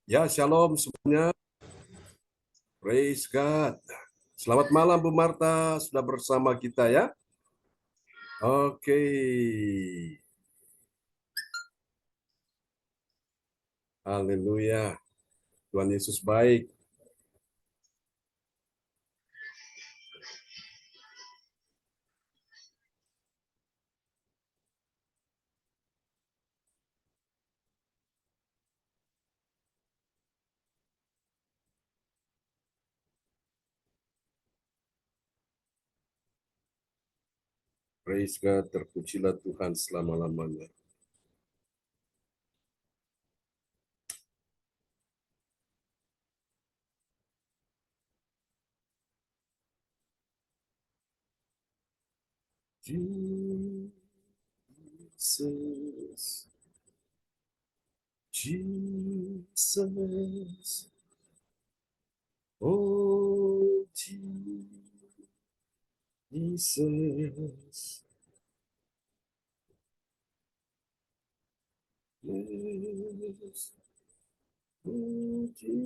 Ya, shalom semuanya. Praise God. Selamat malam Bu Marta, sudah bersama kita ya. Oke. Haleluya. Tuhan Yesus baik. Praise God, terpujilah Tuhan selama-lamanya. Jesus, Jesus, oh Jesus, yes, oh Jesus,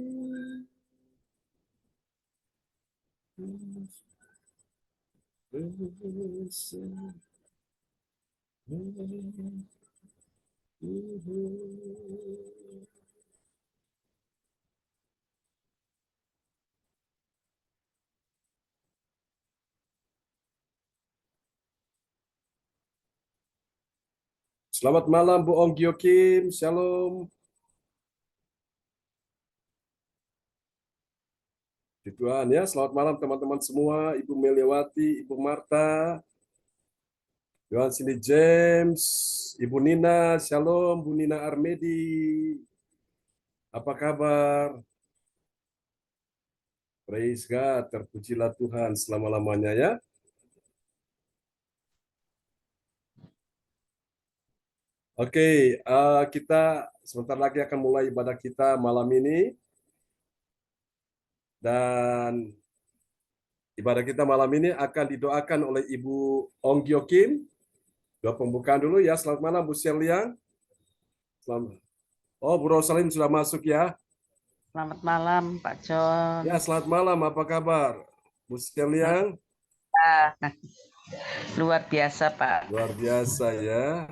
Selamat malam Bu Ong Gio Kim, shalom. Di Tuhan ya, selamat malam teman-teman semua, Ibu Meliawati, Ibu Marta, Yohan Cindy James, Ibu Nina, shalom, Bu Nina Armedi, apa kabar? Praise God, terpujilah Tuhan selama-lamanya ya. Oke, kita sebentar lagi akan mulai ibadah kita malam ini. Dan ibadah kita malam ini akan didoakan oleh Ibu Ong Gio Kim. Doa pembukaan dulu ya. Selamat malam Bu Seliang. Selamat. Oh, Bu Rosalin sudah masuk ya. Selamat malam Pak John. Ya, selamat malam. Apa kabar Bu Seliang? Luar biasa Pak. Luar biasa ya.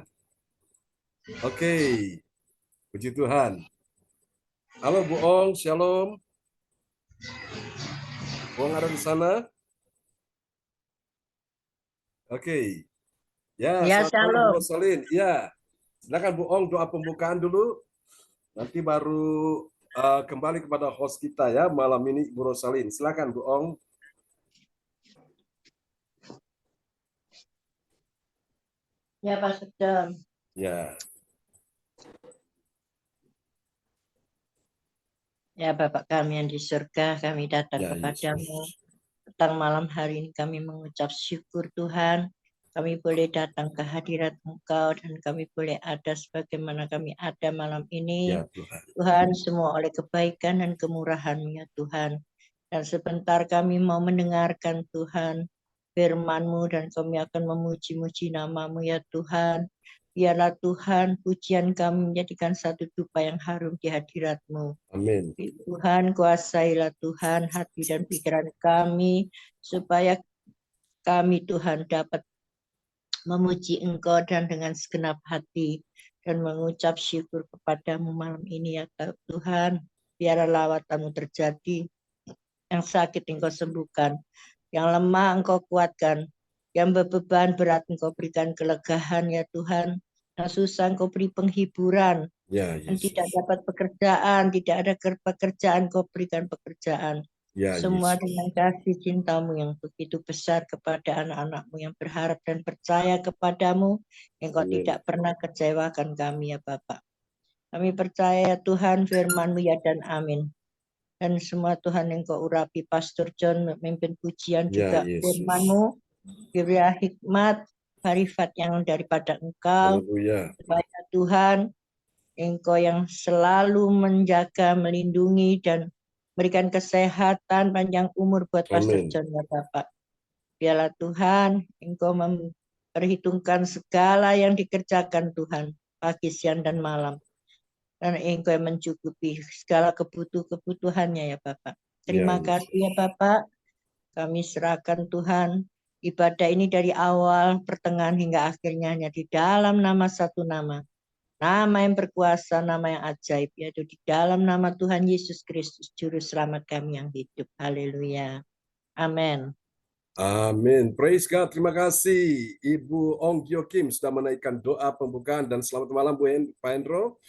Oke. Puji Tuhan. Halo Bu Ong, shalom. Bu Ong ada di sana? Oke. Ya, Ya, selamat malam Bu shalom. Rosalin. Ya. Silakan Bu Ong doa pembukaan dulu. Nanti baru kembali kepada host kita ya malam ini Bu Rosalin. Silakan Bu Ong. Ya Pak John. Ya. Ya Bapak kami yang di surga, kami datang Ya, kepadamu. Yesus. Petang malam hari ini kami mengucap syukur Tuhan. Kami boleh datang ke hadirat Engkau dan kami boleh ada sebagaimana kami ada malam ini. Ya Tuhan. Tuhan, semua oleh kebaikan dan kemurahan-Mu ya Tuhan. Dan sebentar kami mau mendengarkan Tuhan firman-Mu dan kami akan memuji-muji nama-Mu ya Tuhan. Biarlah Tuhan pujian kami menjadikan satu dupa yang harum di hadirat-Mu. Amin. Tuhan, kuasailah Tuhan hati dan pikiran kami supaya kami Tuhan dapat memuji Engkau dan dengan segenap hati dan mengucap syukur kepadamu malam ini ya Tuhan. Biarlah lawatan-Mu terjadi, yang sakit Engkau sembuhkan, yang lemah Engkau kuatkan, yang beban berat Engkau berikan kelegahan ya Tuhan, yang susah Engkau beri penghiburan, Ya, yang tidak Yesus. dapat pekerjaan, tidak ada pekerjaan Engkau berikan pekerjaan. Ya, Semua Yesus. dengan kasih cinta-Mu yang begitu besar kepada anak-anak-Mu yang berharap dan percaya kepadamu, Engkau Amin. tidak pernah kecewakan kami ya Bapak. Kami percaya Tuhan firman-Mu ya dan amin. Dan semua Tuhan yang Kau urapi, Pastor John memimpin pujian Ya, juga Yesus. firman-Mu, berilah hikmat, marifat yang daripada Engkau, Haleluya. supaya Tuhan, Engkau yang selalu menjaga, melindungi, dan berikan kesehatan, panjang umur buat Pastor Amin. John ya Bapak. Biarlah Tuhan, Engkau memperhitungkan segala yang dikerjakan Tuhan. pagi, siang, dan malam. Dan Engkau yang mencukupi segala kebutuhannya ya Bapak. Terima kasih ya Bapak. Kami serahkan Tuhan ibadah ini dari awal, pertengahan hingga akhirnya hanya di dalam nama satu nama. Nama yang berkuasa, nama yang ajaib, yaitu di dalam nama Tuhan Yesus Kristus, Juru Selamat kami yang hidup. Haleluya. Amin. Amin. Praise God. Terima kasih Ibu Ong Gyo Kim sudah menaikkan doa pembukaan, dan selamat malam Pak Hendro.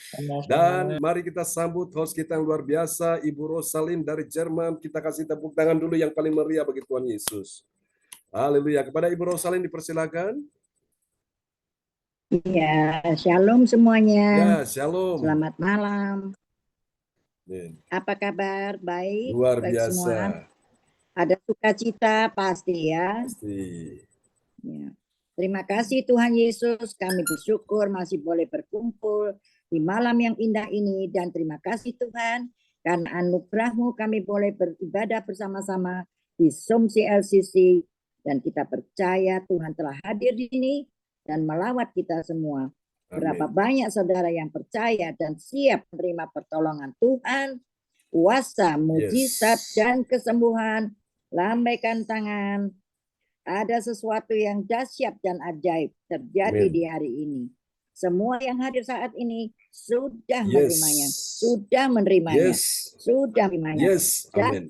Dan mari kita sambut host kita yang luar biasa, Ibu Rosalind dari Jerman. Kita kasih tepuk tangan dulu yang paling meriah bagi Tuhan Yesus. Haleluya. Kepada Ibu Rosalind dipersilakan. Ya, shalom semuanya. Ya, shalom. Selamat malam. Amin. Apa kabar? Baik. Luar baik biasa. semua. Ada sukacita pasti ya. Pasti. Ya. Terima kasih Tuhan Yesus. Kami bersyukur masih boleh berkumpul di malam yang indah ini, dan terima kasih Tuhan karena anugerah-Mu kami boleh beribadah bersama-sama di Zoom CLCC, dan kita percaya Tuhan telah hadir di sini dan melawat kita semua. Berapa banyak saudara yang percaya dan siap menerima pertolongan Tuhan, kuasa, mujizat, dan kesembuhan. Lambaikan tangan. Ada sesuatu yang dahsyat dan ajaib terjadi di hari ini. Semua yang hadir saat ini sudah menerimanya, sudah menerimanya, sudah menerimanya. Amin.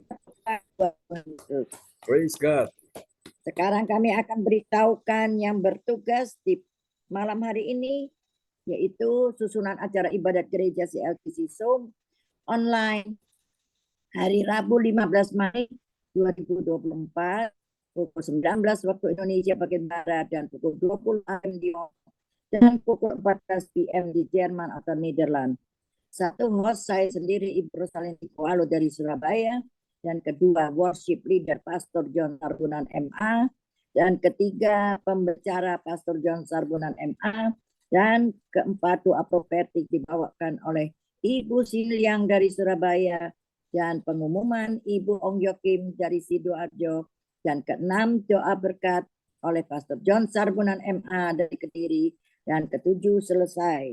Praise God. Sekarang kami akan beritahukan yang bertugas di malam hari ini, yaitu susunan acara ibadat gereja CLCC Zoom online hari Rabu 15 Mei 2024 pukul 19 waktu Indonesia bagian Barat dan pukul 20 AM di dan pukul 14 PM di Jerman atau Nederland. Satu host saya sendiri Ibu Rosalind Ikoalo dari Surabaya, dan kedua worship leader Pastor John Sarbunan MA, dan ketiga pembicara Pastor John Sarbunan MA, dan keempat doa profetik dibawakan oleh Ibu Siliang dari Surabaya, dan pengumuman Ibu Ong Gyo Kim dari Sidoarjo, dan keenam doa berkat oleh Pastor John Sarbunan MA dari Kediri, dan ketujuh selesai.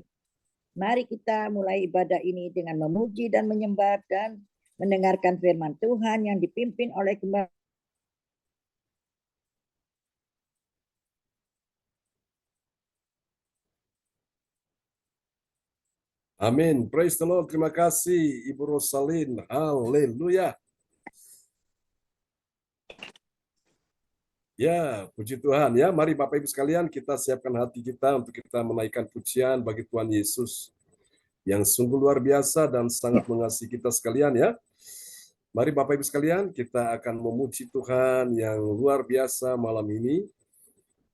Mari kita mulai ibadah ini dengan memuji dan menyembah dan mendengarkan firman Tuhan yang dipimpin oleh Gembala. Amin. Praise the Lord. Terima kasih Ibu Rosalind. Haleluya. Ya, puji Tuhan ya. Mari Bapak Ibu sekalian, kita siapkan hati kita untuk kita menaikkan pujian bagi Tuhan Yesus yang sungguh luar biasa dan sangat mengasihi kita sekalian ya. Mari Bapak Ibu sekalian, kita akan memuji Tuhan yang luar biasa malam ini.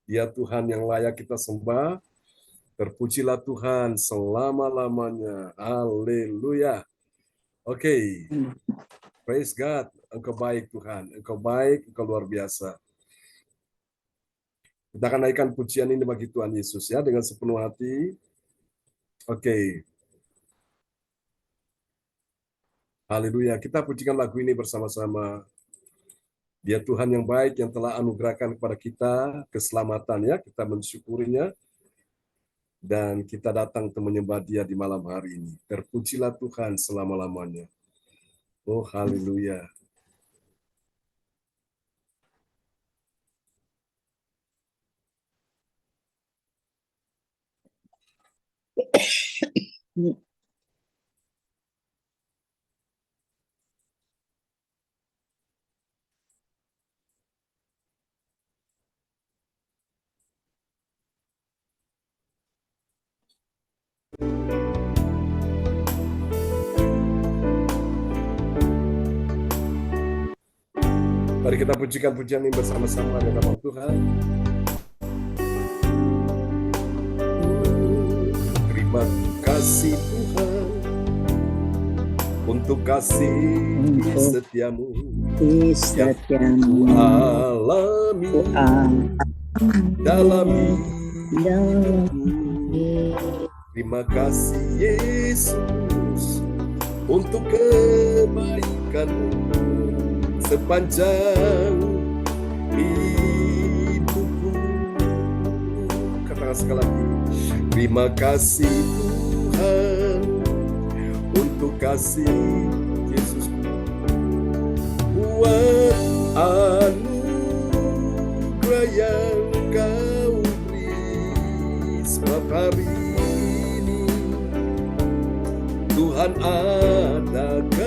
Dia Tuhan yang layak kita sembah. Terpujilah Tuhan selama-lamanya. Haleluya. Oke. Praise God. Engkau baik Tuhan. Engkau baik, Engkau luar biasa. Kita akan naikkan pujian ini bagi Tuhan Yesus ya dengan sepenuh hati. Oke. Haleluya. Kita pujikan lagu ini bersama-sama. Dia Tuhan yang baik yang telah anugerahkan kepada kita keselamatan ya. Kita mensyukurinya. Dan kita datang untuk menyembah Dia di malam hari ini. Terpujilah Tuhan selama-lamanya. Oh, haleluya. Mari kita pujikan pujian ini bersama-sama di nama Tuhan. Terima kasih Tuhan untuk kasih setiamu yang ku alami dalam hidupku. Terima kasih Yesus untuk kebaikanmu sepanjang hidupku. Katakan sekali lagi. Terima kasih Tuhan untuk kasih Yesusku, buat anugerah yang Kau beri. Sebab hari ini Tuhan adakan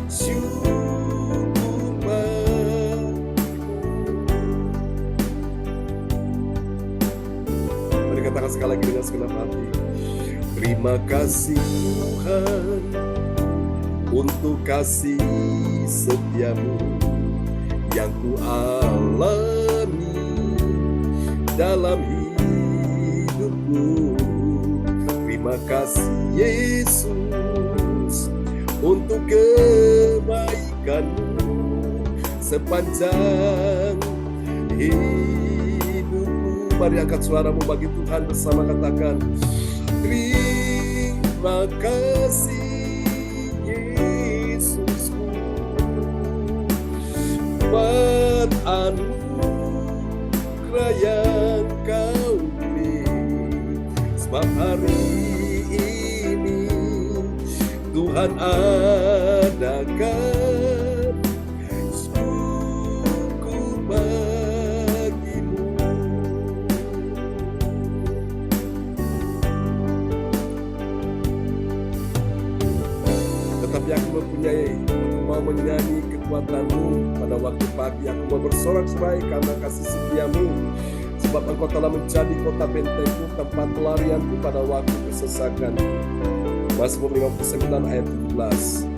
syukur bagimu. Mari katakan sekali lagi dengan segenap hati. Terima kasih Tuhan untuk kasih setiamu yang ku alami dalam hidupku. Terima kasih Yesus untuk kebaikan-Mu sepanjang hidupku. Mari angkat suaramu bagi Tuhan bersama, katakan terima kasih Yesusku, buat anugerah yang Kau beri. Sebab hari ini Tuhan adakan syukur bagimu. Tetapi aku mempunyai, aku mau menyanyi kekuatan-Mu. Pada waktu pagi aku mau bersorak-sorai karena kasih setia-Mu. Sebab Engkau telah menjadi kota bentengku, tempat pelarianku pada waktu kesesakan. Mazmur 59 ayat 17.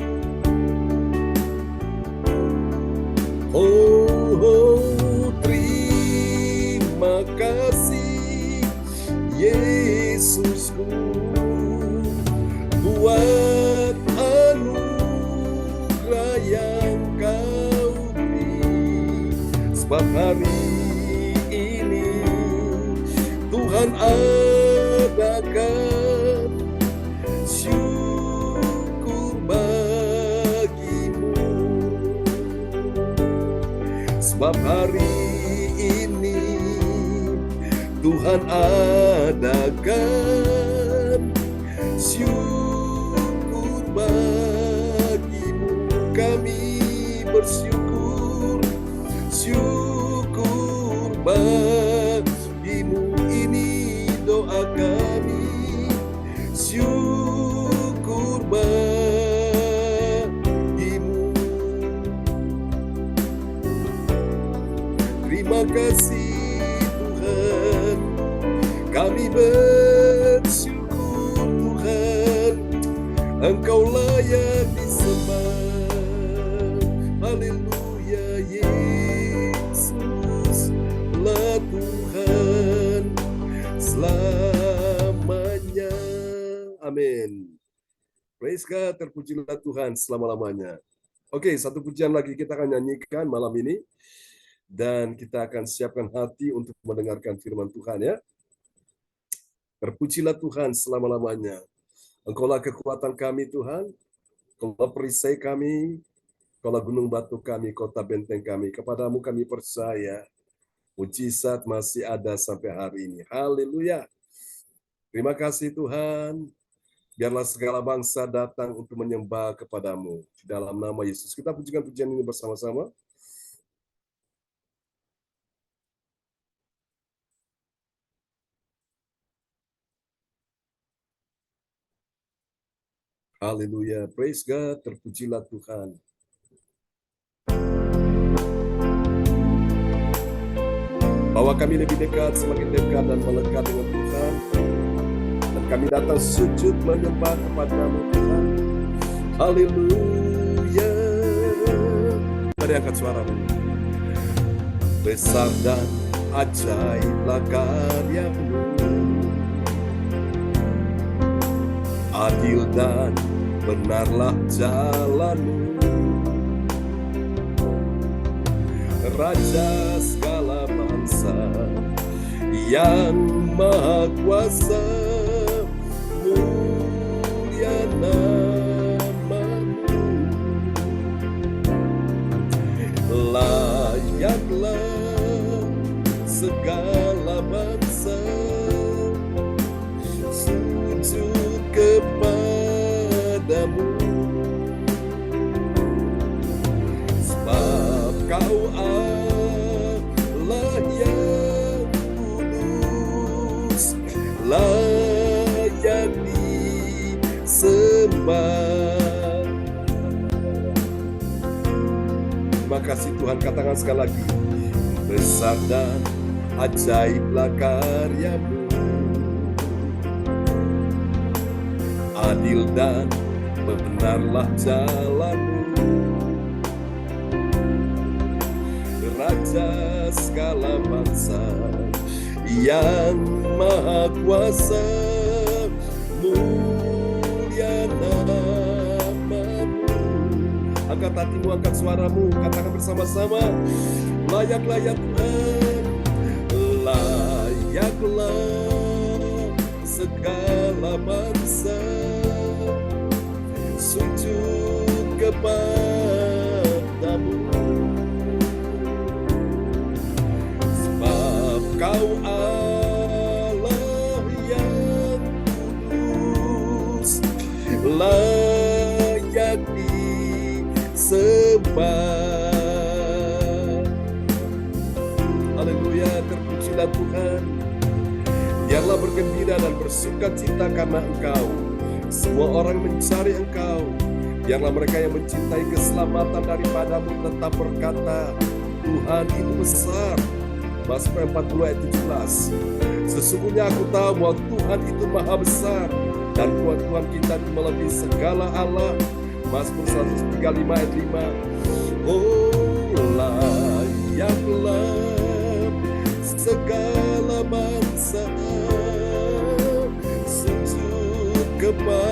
Oh, terima kasih Yesusku, buat anugerah yang Kau beri. Sebab hari ini Tuhan adakan syukur bagimu. Sebab hari ini Tuhan adakan syukur bagimu. Kami bersyukur, syukur bagimu. Ini doa kami, syukur bagimu. Terima kasih Tuhan, kami bersyukur Tuhan, Engkau layak disembah. Haleluya, Yesus lah Tuhan selamanya. Amin. Praise God, terpujilah Tuhan selama-lamanya. Oke, satu pujian lagi kita akan nyanyikan malam ini. Dan kita akan siapkan hati untuk mendengarkan firman Tuhan, ya. Terpujilah Tuhan selama-lamanya. Engkaulah kekuatan kami Tuhan, Engkaulah perisai kami, Engkaulah gunung batu kami, kota benteng kami. Kepadamu kami percaya, mujizat masih ada sampai hari ini. Haleluya. Terima kasih Tuhan. Biarlah segala bangsa datang untuk menyembah kepadamu. Di dalam nama Yesus. Kita pujikan pujian ini bersama-sama. Haleluya, praise God, terpujilah Tuhan. Bahwa kami lebih dekat, semakin dekat dan melekat dengan Tuhan. Dan kami datang sujud menyembah kepada-Mu Tuhan. Haleluya. Mari angkat suaramu. Besar dan ajaiblah karya-Mu, adil dan benarlah jalan-Mu, Raja segala bangsa yang maha kuasa, mulia nama-Mu. Layaklah segala bangsa karyamu, sebab Kau Allah yang kudus, layak disembah. Terima kasih Tuhan, katakan sekali lagi, besar dan ajaiblah karyamu, adil dan benarlah jalanmu, Raja segala bangsa yang maha kuasa, mulia namamu. Angkat hatimu, angkat suaramu, katakan bersama-sama, layaklah ya Tuhan, layaklah segala bangsa sujud kepadamu, sebab Kau Allah yang kudus, layak disembah. Haleluya, terpujilah Tuhan. Biarlah bergembira dan bersukacita karena Engkau. Semua orang mencari Engkau. Biarlah mereka yang mencintai keselamatan daripadamu tetap berkata, Tuhan itu besar. Mazmur 40 ayat 17. Sesungguhnya aku tahu bahwa Tuhan itu maha besar dan Tuhan kita itu melebihi segala Allah. Mazmur 135 ayat 5. Oh, layaklah segala bangsa sujud kepadamu,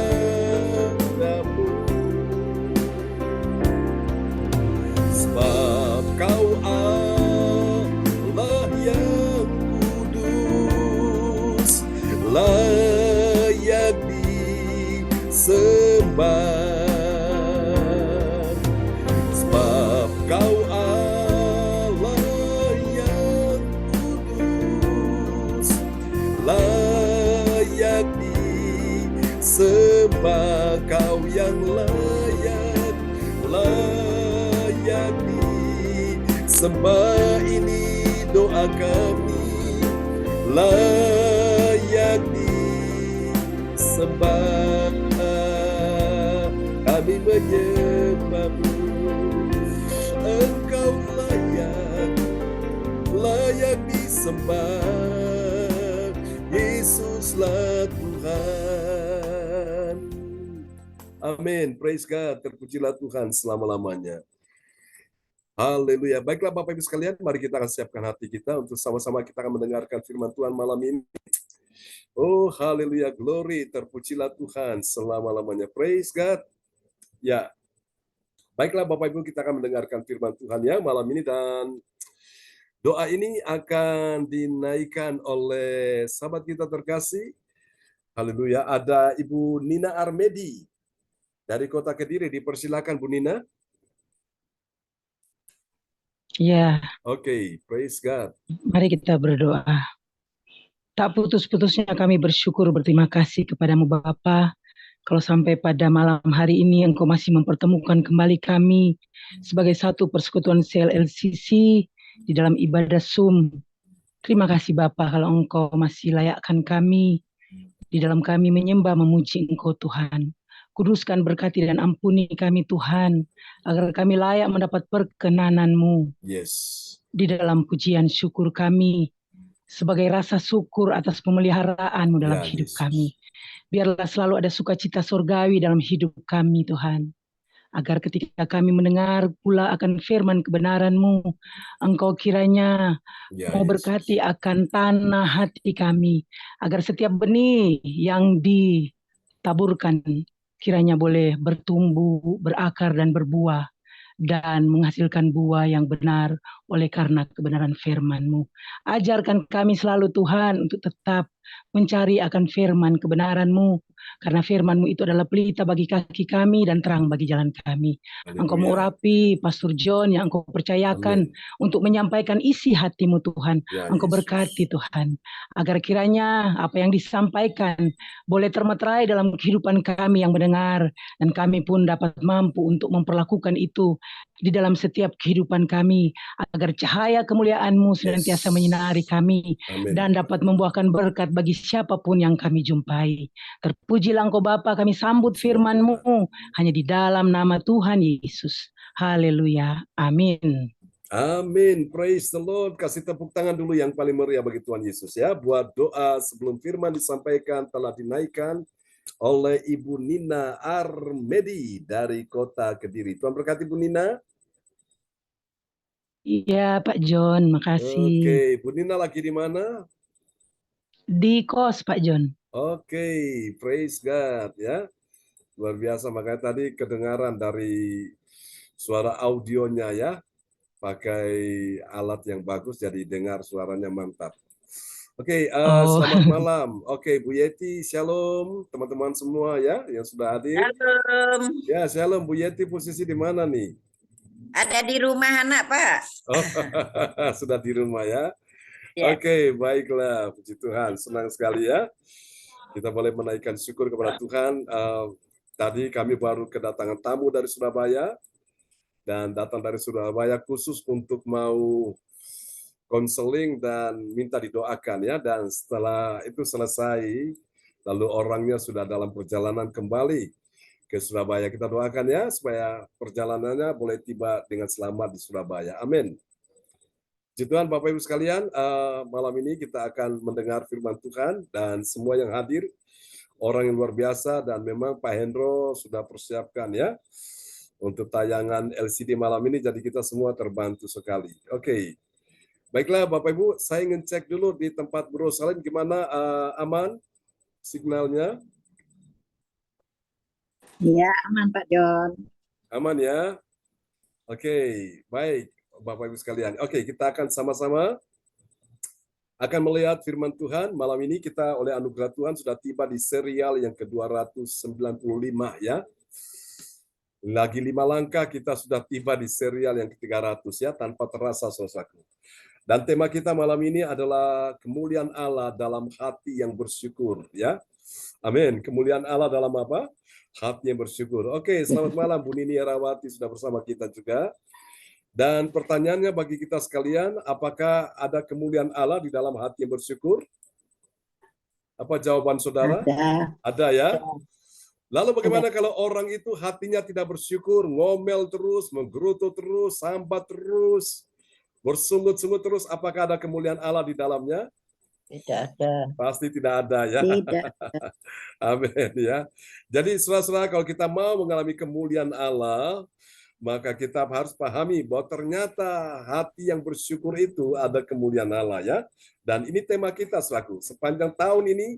sebab Kau Allah yang kudus, layak disembah. Sebab Kau Allah yang kudus, layak disembah. Kau yang layak disembah. Ini doa kami, layak disembah. Kami menyembah-Mu, Engkau layak disembah. Yesuslah Tuhan. Amin. Praise God. Terpujilah Tuhan selama-lamanya. Haleluya. Baiklah Bapak Ibu sekalian, mari kita akan siapkan hati kita untuk sama-sama kita akan mendengarkan firman Tuhan malam ini. Oh, haleluya, glory, terpujilah Tuhan selama-lamanya. Praise God. Ya. Baiklah Bapak Ibu, kita akan mendengarkan firman Tuhan ya malam ini, dan doa ini akan dinaikkan oleh sahabat kita terkasih. Haleluya. Ada Ibu Nina Armedi dari Kota Kediri. Dipersilakan Bu Nina. Ya, Oke, praise God. mari kita berdoa. Tak putus-putusnya kami bersyukur berterima kasih kepadamu Bapa. Kalau sampai pada malam hari ini Engkau masih mempertemukan kembali kami sebagai satu persekutuan CLLCC di dalam ibadah Zoom. Terima kasih Bapa kalau Engkau masih layakkan kami di dalam kami menyembah memuji Engkau Tuhan. Kuduskan, berkati dan ampuni kami Tuhan, agar kami layak mendapat perkenanan-Mu. Yes. Di dalam pujian syukur kami, sebagai rasa syukur atas pemeliharaan-Mu dalam hidup Yesus. kami. Biarlah selalu ada sukacita surgawi dalam hidup kami Tuhan. Agar ketika kami mendengar pula akan firman kebenaran-Mu, Engkau kiranya mau berkati akan tanah hati kami, agar setiap benih yang ditaburkan kiranya boleh bertumbuh, berakar dan berbuah, dan menghasilkan buah yang benar oleh karena kebenaran firman-Mu. Ajarkan kami selalu Tuhan untuk tetap mencari akan firman kebenaran-Mu, Karena firman-Mu itu adalah pelita bagi kaki kami dan terang bagi jalan kami. Engkau Haleluya. mengurapi Pastor John yang Engkau percayakan Amin. untuk menyampaikan isi hati-Mu Tuhan. Ya, Engkau Yesus. berkati Tuhan, agar kiranya apa yang disampaikan boleh termeterai dalam kehidupan kami yang mendengar, dan kami pun dapat mampu untuk memperlakukan itu di dalam setiap kehidupan kami, agar cahaya kemuliaan-Mu senantiasa menyinari kami Amin. dan dapat membuahkan berkat bagi siapapun yang kami jumpai. Terpujilah Engkau Bapa, kami sambut firman-Mu hanya di dalam nama Tuhan Yesus. Haleluya. Amin. Amin. Praise the Lord. Kasih tepuk tangan dulu yang paling meriah bagi Tuhan Yesus ya. Buat doa sebelum firman disampaikan telah dinaikkan oleh Ibu Nina Armedi dari Kota Kediri. Tuhan berkati Ibu Nina. Iya Pak John, makasih. Oke, Bu Nina lagi di mana? Di kos Pak John. Oke, praise God ya. Luar biasa, makanya tadi kedengaran dari suara audionya ya. Pakai alat yang bagus jadi dengar suaranya mantap. Oke, selamat malam. Oke, Bu Yeti, shalom teman-teman semua ya yang sudah hadir. Shalom. Ya, shalom Bu Yeti, posisi di mana nih? Ada di rumah anak, Pak. Oh, sudah di rumah ya. Ya. Oke, baiklah. Puji Tuhan, senang sekali ya. Kita boleh menaikkan syukur kepada Tuhan. Tadi kami baru kedatangan tamu dari Surabaya. Dan datang dari Surabaya khusus untuk mau konseling dan minta didoakan ya. Dan setelah itu selesai, lalu orangnya sudah dalam perjalanan kembali ke Surabaya. Kita doakan ya supaya perjalanannya boleh tiba dengan selamat di Surabaya. Amin. Puji Tuhan, Bapak Ibu sekalian, malam ini kita akan mendengar firman Tuhan dan semua yang hadir orang yang luar biasa, dan memang Pak Hendro sudah persiapkan ya untuk tayangan LCD malam ini, jadi kita semua terbantu sekali. Oke. Baiklah Bapak Ibu, saya ingin cek dulu di tempat Bro Salim gimana, aman signalnya? Iya, aman Pak John. Aman ya? Oke, baik Bapak Ibu sekalian. Oke, kita akan sama-sama akan melihat firman Tuhan. Malam ini kita oleh anugerah Tuhan sudah tiba di serial yang ke-295 ya. Lagi 5 langkah kita sudah tiba di serial yang ke-300 ya, tanpa terasa saudaraku. Dan tema kita malam ini adalah kemuliaan Allah dalam hati yang bersyukur ya. Amin. Kemuliaan Allah dalam apa? Hati yang bersyukur. Oke, selamat malam Bu Nini Herawati sudah bersama kita juga. Dan pertanyaannya bagi kita sekalian, apakah ada kemuliaan Allah di dalam hati yang bersyukur? Apa jawaban saudara? Ada. Ada ya? Lalu bagaimana kalau orang itu hatinya tidak bersyukur, ngomel terus, menggerutu terus, sambat terus, bersungut-sungut terus, apakah ada kemuliaan Allah di dalamnya? Tidak ada. Pasti tidak ada ya. Tidak. Amin ya. Jadi saudara-saudara, kalau kita mau mengalami kemuliaan Allah, maka kita harus pahami bahwa ternyata hati yang bersyukur itu ada kemuliaan Allah ya. Dan ini tema kita selaku sepanjang tahun ini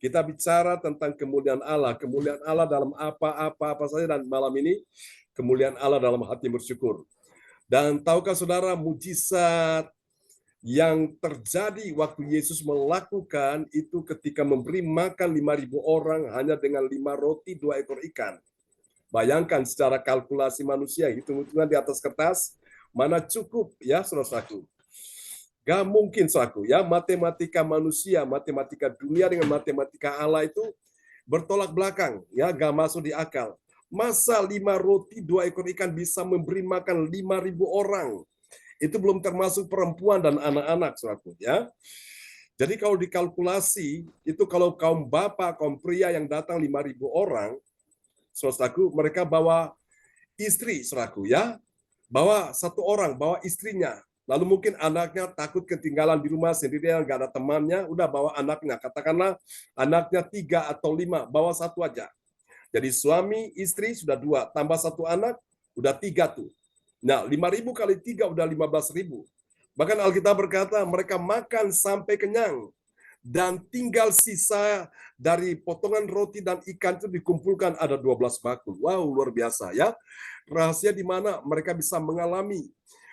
kita bicara tentang kemuliaan Allah dalam apa saja, dan malam ini kemuliaan Allah dalam hati yang bersyukur. Dan tahukah saudara mujizat yang terjadi waktu Yesus melakukan itu ketika memberi makan 5.000 orang hanya dengan 5 roti 2 ekor ikan. Bayangkan secara kalkulasi manusia, hitung-hitungan di atas kertas, mana cukup ya saudaraku. Gak mungkin saudaraku ya, matematika manusia, matematika dunia dengan matematika Allah itu bertolak belakang, ya gak masuk di akal. Masa 5 roti 2 ekor ikan bisa memberi makan 5.000 orang? Itu belum termasuk perempuan dan anak-anak, saudaraku ya. Jadi kalau dikalkulasi, itu kalau kaum bapak, kaum pria yang datang 5.000 orang, saudaraku, mereka bawa istri, saudaraku ya. Bawa satu orang, bawa istrinya. Lalu mungkin anaknya takut ketinggalan di rumah sendirian, nggak ada temannya, udah bawa anaknya. Katakanlah anaknya 3 atau 5, bawa satu aja. Jadi suami, istri sudah 2, tambah satu anak, udah 3 tuh. Nah, 5.000 kali 3 udah 15.000. Bahkan Alkitab berkata mereka makan sampai kenyang. Dan tinggal sisa dari potongan roti dan ikan itu dikumpulkan ada 12 bakul. Wow, luar biasa ya. Rahasia di mana mereka bisa mengalami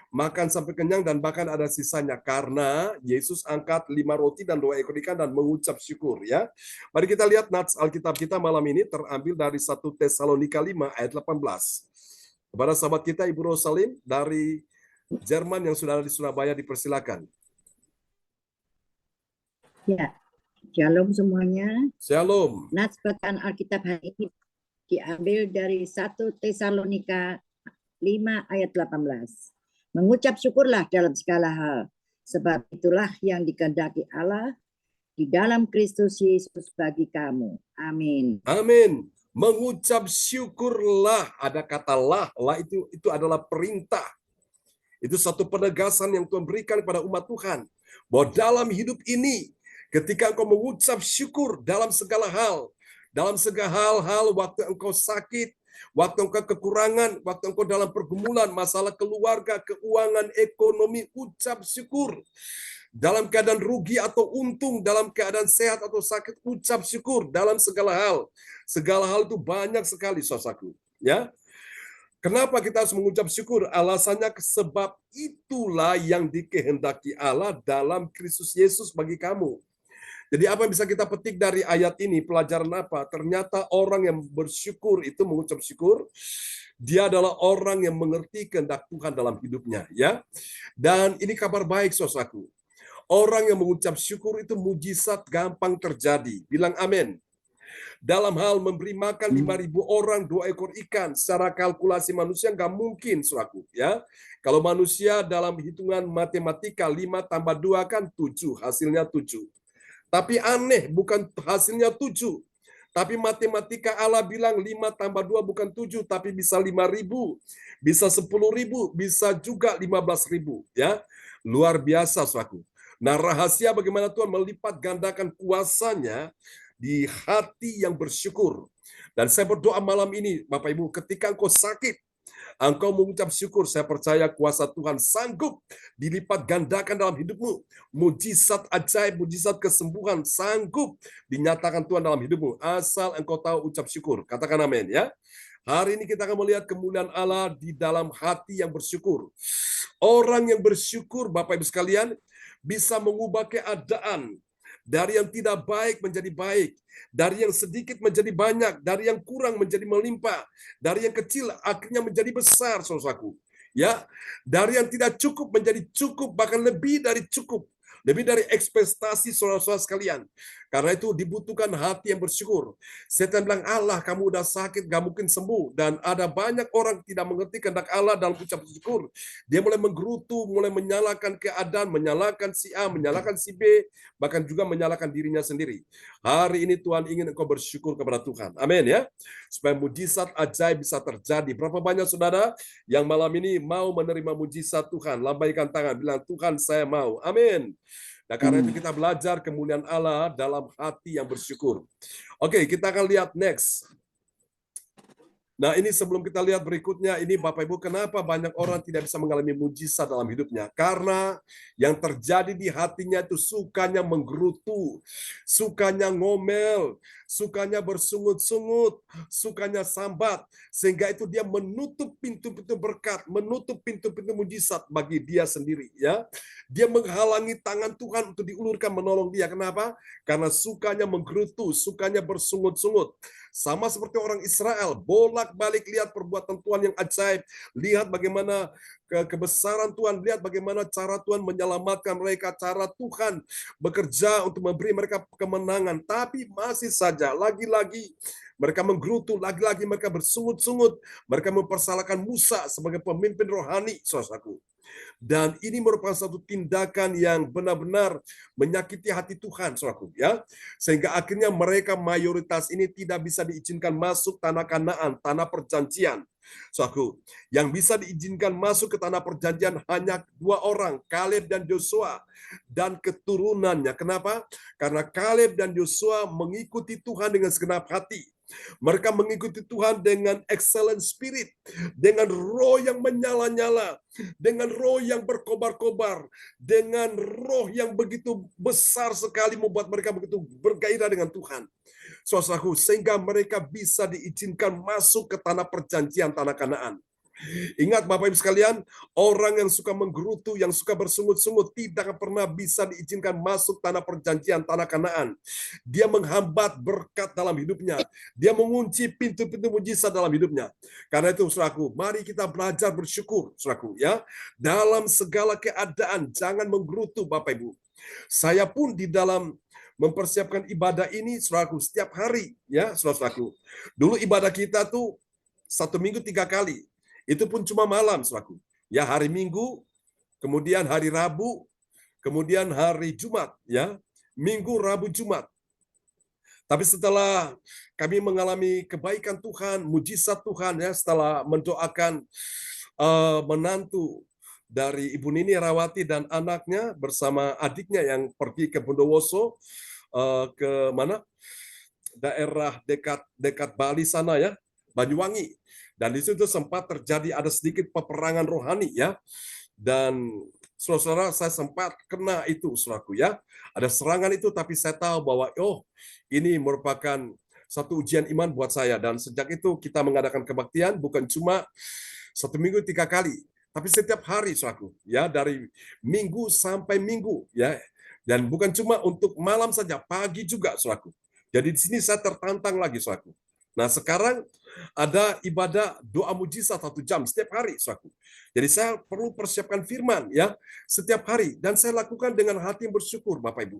makan sampai kenyang dan bahkan ada sisanya karena Yesus angkat 5 roti dan 2 ekor ikan dan mengucap syukur ya. Mari kita lihat nats Alkitab kita malam ini terambil dari 1 Tesalonika 5 ayat 18. Kepada sahabat kita Ibu Rosalim dari Jerman yang sudah ada di Surabaya dipersilakan. Ya, shalom semuanya. Shalom. Nats bacaan Alkitab hari ini diambil dari 1 Tesalonika 5 ayat 18. Mengucap syukurlah dalam segala hal, sebab itulah yang dikehendaki Allah di dalam Kristus Yesus bagi kamu. Amin. Amin. Mengucap syukurlah, ada kata lah itu adalah perintah. Itu satu penegasan yang Tuhan berikan kepada umat Tuhan. Bahwa dalam hidup ini, ketika engkau mengucap syukur dalam segala hal waktu engkau sakit, waktu engkau kekurangan, waktu engkau dalam pergumulan, masalah keluarga, keuangan, ekonomi, ucap syukur. Dalam keadaan rugi atau untung, dalam keadaan sehat atau sakit, ucap syukur dalam segala hal. Segala hal itu banyak sekali, saudaraku. Ya, kenapa kita harus mengucap syukur? Alasannya sebab itulah yang dikehendaki Allah dalam Kristus Yesus bagi kamu. Jadi apa yang bisa kita petik dari ayat ini? Pelajaran apa? Ternyata orang yang bersyukur itu mengucap syukur, dia adalah orang yang mengerti kehendak Tuhan dalam hidupnya, ya. Dan ini kabar baik, saudaraku. Orang yang mengucap syukur itu mujizat gampang terjadi. Bilang amin. Dalam hal memberi makan 5.000 orang 2 ekor ikan, secara kalkulasi manusia nggak mungkin, saudaraku, ya. Kalau manusia dalam hitungan matematika 5 tambah 2 kan 7, hasilnya 7. Tapi aneh, bukan hasilnya 7. Tapi matematika Allah bilang 5 tambah 2 bukan 7, tapi bisa 5.000, bisa 10.000, bisa juga 15.000. Ya, luar biasa, saudaraku. Nah, rahasia bagaimana Tuhan melipat gandakan kuasanya di hati yang bersyukur. Dan saya berdoa malam ini, Bapak Ibu, ketika engkau sakit, engkau mengucap syukur, saya percaya kuasa Tuhan sanggup dilipat gandakan dalam hidupmu. Mujizat ajaib, mujizat kesembuhan sanggup dinyatakan Tuhan dalam hidupmu. Asal engkau tahu ucap syukur. Katakan amin ya. Hari ini kita akan melihat kemuliaan Allah di dalam hati yang bersyukur. Orang yang bersyukur, Bapak Ibu sekalian, bisa mengubah keadaan. Dari yang tidak baik menjadi baik, dari yang sedikit menjadi banyak, dari yang kurang menjadi melimpah, dari yang kecil akhirnya menjadi besar, saudaraku. Ya, dari yang tidak cukup menjadi cukup, bahkan lebih dari cukup, lebih dari ekspektasi saudara-saudara sekalian. Karena itu dibutuhkan hati yang bersyukur. Setan bilang, Allah kamu udah sakit, gak mungkin sembuh. Dan ada banyak orang tidak mengerti kehendak Allah dalam ucap syukur. Dia mulai menggerutu, mulai menyalahkan keadaan, menyalahkan si A, menyalahkan si B, bahkan juga menyalahkan dirinya sendiri. Hari ini Tuhan ingin engkau bersyukur kepada Tuhan. Amin ya. Supaya mujizat ajaib bisa terjadi. Berapa banyak saudara yang malam ini mau menerima mujizat Tuhan? Lambaikan tangan, bilang Tuhan saya mau. Amin. Nah, karena itu kita belajar kemuliaan Allah dalam hati yang bersyukur. Oke, kita akan lihat next. Nah, ini sebelum kita lihat berikutnya, ini Bapak Ibu, kenapa banyak orang tidak bisa mengalami mujizat dalam hidupnya? Karena yang terjadi di hatinya itu sukanya menggerutu, sukanya ngomel, sukanya bersungut-sungut, sukanya sambat, sehingga itu dia menutup pintu-pintu berkat, menutup pintu-pintu mujizat bagi dia sendiri. Ya, dia menghalangi tangan Tuhan untuk diulurkan menolong dia. Kenapa? Karena sukanya menggerutu, sukanya bersungut-sungut. Sama seperti orang Israel, bolak-balik lihat perbuatan Tuhan yang ajaib, lihat bagaimana kebesaran Tuhan, lihat bagaimana cara Tuhan menyelamatkan mereka, cara Tuhan bekerja untuk memberi mereka kemenangan, tapi masih saja lagi-lagi mereka menggerutu, lagi-lagi mereka bersungut-sungut, mereka mempersalahkan Musa sebagai pemimpin rohani, saudaraku. Dan ini merupakan satu tindakan yang benar-benar menyakiti hati Tuhan, saudaraku, ya. Sehingga akhirnya mereka mayoritas ini tidak bisa diizinkan masuk tanah Kanaan, tanah perjanjian. Saudaraku, yang bisa diizinkan masuk ke tanah perjanjian hanya 2 orang, Kaleb dan Yosua, dan keturunannya. Kenapa? Karena Kaleb dan Yosua mengikuti Tuhan dengan segenap hati. Mereka mengikuti Tuhan dengan excellent spirit, dengan roh yang menyala-nyala, dengan roh yang berkobar-kobar, dengan roh yang begitu besar sekali membuat mereka begitu bergairah dengan Tuhan. Saudaraku, sehingga mereka bisa diizinkan masuk ke tanah perjanjian, tanah Kanaan. Ingat Bapak Ibu sekalian, orang yang suka menggerutu, yang suka bersungut-sungut tidak akan pernah bisa diizinkan masuk tanah perjanjian, tanah Kanaan. Dia menghambat berkat dalam hidupnya. Dia mengunci pintu-pintu mujizat dalam hidupnya. Karena itu, saudaraku, mari kita belajar bersyukur, saudaraku, ya. Dalam segala keadaan, jangan menggerutu, Bapak Ibu. Saya pun di dalam mempersiapkan ibadah ini, saudaraku, setiap hari, ya, saudaraku. Dulu ibadah kita tuh 1 minggu 3 kali. Itu pun cuma malam, saudaraku. Ya, hari Minggu, kemudian hari Rabu, kemudian hari Jumat, ya. Minggu, Rabu, Jumat. Tapi setelah kami mengalami kebaikan Tuhan, mujizat Tuhan, ya, setelah mendoakan menantu dari Ibu Nini Rawati dan anaknya bersama adiknya yang pergi ke Bondowoso, ke mana? Daerah dekat Bali sana, ya, Banyuwangi. Dan di situ sempat terjadi ada sedikit peperangan rohani, ya. Dan saudara, saya sempat kena itu, saudaraku, ya. Ada serangan itu, tapi saya tahu bahwa ini merupakan satu ujian iman buat saya. Dan sejak itu kita mengadakan kebaktian bukan cuma 1 minggu 3 kali, tapi setiap hari, saudaraku, ya, dari Minggu sampai Minggu, ya. Dan bukan cuma untuk malam saja, pagi juga, saudaraku. Jadi di sini saya tertantang lagi, saudaraku. Nah, sekarang ada ibadah doa mujizat 1 jam setiap hari, saudaraku. Jadi saya perlu persiapkan firman, ya, setiap hari, dan saya lakukan dengan hati yang bersyukur, Bapak Ibu.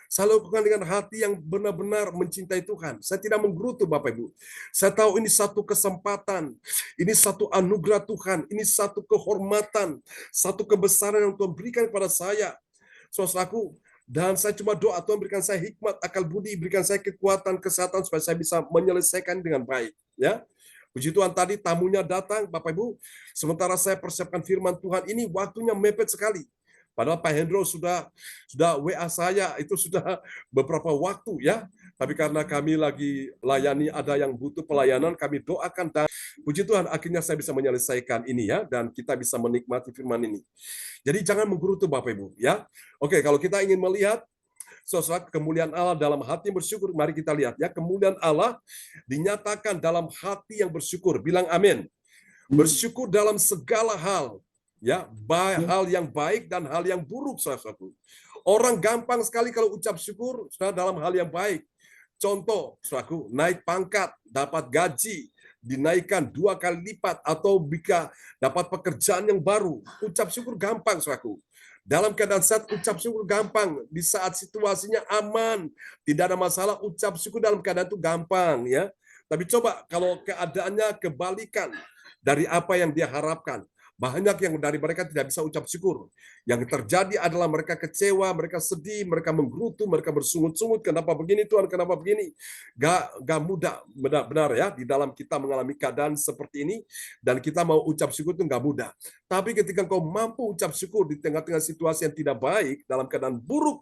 Saya lakukan dengan hati yang benar-benar mencintai Tuhan. Saya tidak menggerutu, Bapak Ibu. Saya tahu ini satu kesempatan, ini satu anugerah Tuhan, ini satu kehormatan, satu kebesaran yang Tuhan berikan kepada saya, saudaraku. Dan saya cuma doa Tuhan berikan saya hikmat, akal budi, berikan saya kekuatan, kesehatan supaya saya bisa menyelesaikan dengan baik, ya. Puji Tuhan, tadi tamunya datang, Bapak Ibu. Sementara saya persiapkan firman Tuhan ini, waktunya mepet sekali. Padahal Pak Hendro sudah WA saya, itu sudah beberapa waktu, ya. Tapi karena kami lagi layani, ada yang butuh pelayanan, kami doakan. Dan puji Tuhan, akhirnya saya bisa menyelesaikan ini, ya. Dan kita bisa menikmati firman ini. Jadi jangan menggerutu, Bapak Ibu, ya. Oke, kalau kita ingin melihat sosok kemuliaan Allah dalam hati yang bersyukur, mari kita lihat, ya. Kemuliaan Allah dinyatakan dalam hati yang bersyukur. Bilang amin. Bersyukur dalam segala hal, ya, hal yang baik dan hal yang buruk, saudaraku. Orang gampang sekali kalau ucap syukur, saudara, dalam hal yang baik. Contoh, saudaraku, naik pangkat, dapat gaji, dinaikkan 2 kali lipat, atau bisa dapat pekerjaan yang baru. Ucap syukur gampang, saudaraku. Dalam keadaan saat ucap syukur gampang, di saat situasinya aman, tidak ada masalah, ucap syukur dalam keadaan itu gampang, ya. Tapi coba kalau keadaannya kebalikan dari apa yang dia harapkan, banyak yang dari mereka tidak bisa ucap syukur. Yang terjadi adalah mereka kecewa, mereka sedih, mereka menggerutu, mereka bersungut-sungut. Kenapa begini Tuhan? Kenapa begini? Gak mudah, benar-benar, ya, di dalam kita mengalami keadaan seperti ini, dan kita mau ucap syukur itu gak mudah. Tapi ketika kau mampu ucap syukur di tengah-tengah situasi yang tidak baik, dalam keadaan buruk,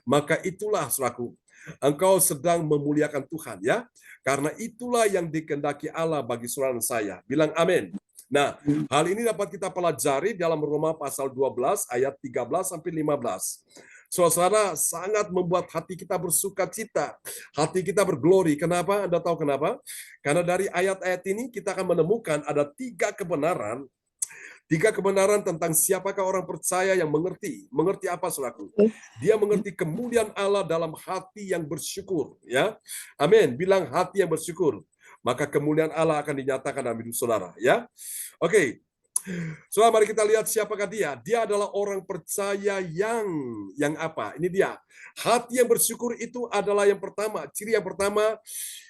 maka itulah, saudaraku, engkau sedang memuliakan Tuhan, ya. Karena itulah yang dikehendaki Allah bagi saudara dan saya. Bilang amin. Nah, hal ini dapat kita pelajari dalam Roma pasal 12 ayat 13 sampai 15. Saudara, sangat membuat hati kita bersuka cita, hati kita berglori. Kenapa? Anda tahu kenapa? Karena dari ayat-ayat ini kita akan menemukan ada 3 kebenaran. 3 kebenaran tentang siapakah orang percaya yang mengerti. Mengerti apa, saudaraku? Dia mengerti kemuliaan Allah dalam hati yang bersyukur, ya. Amin. Bilang hati yang bersyukur. Maka kemuliaan Allah akan dinyatakan dalam hidup saudara, ya. Oke. Saudara, mari kita lihat siapakah dia. Dia adalah orang percaya yang apa? Ini dia. Hati yang bersyukur itu adalah yang pertama. Ciri yang pertama,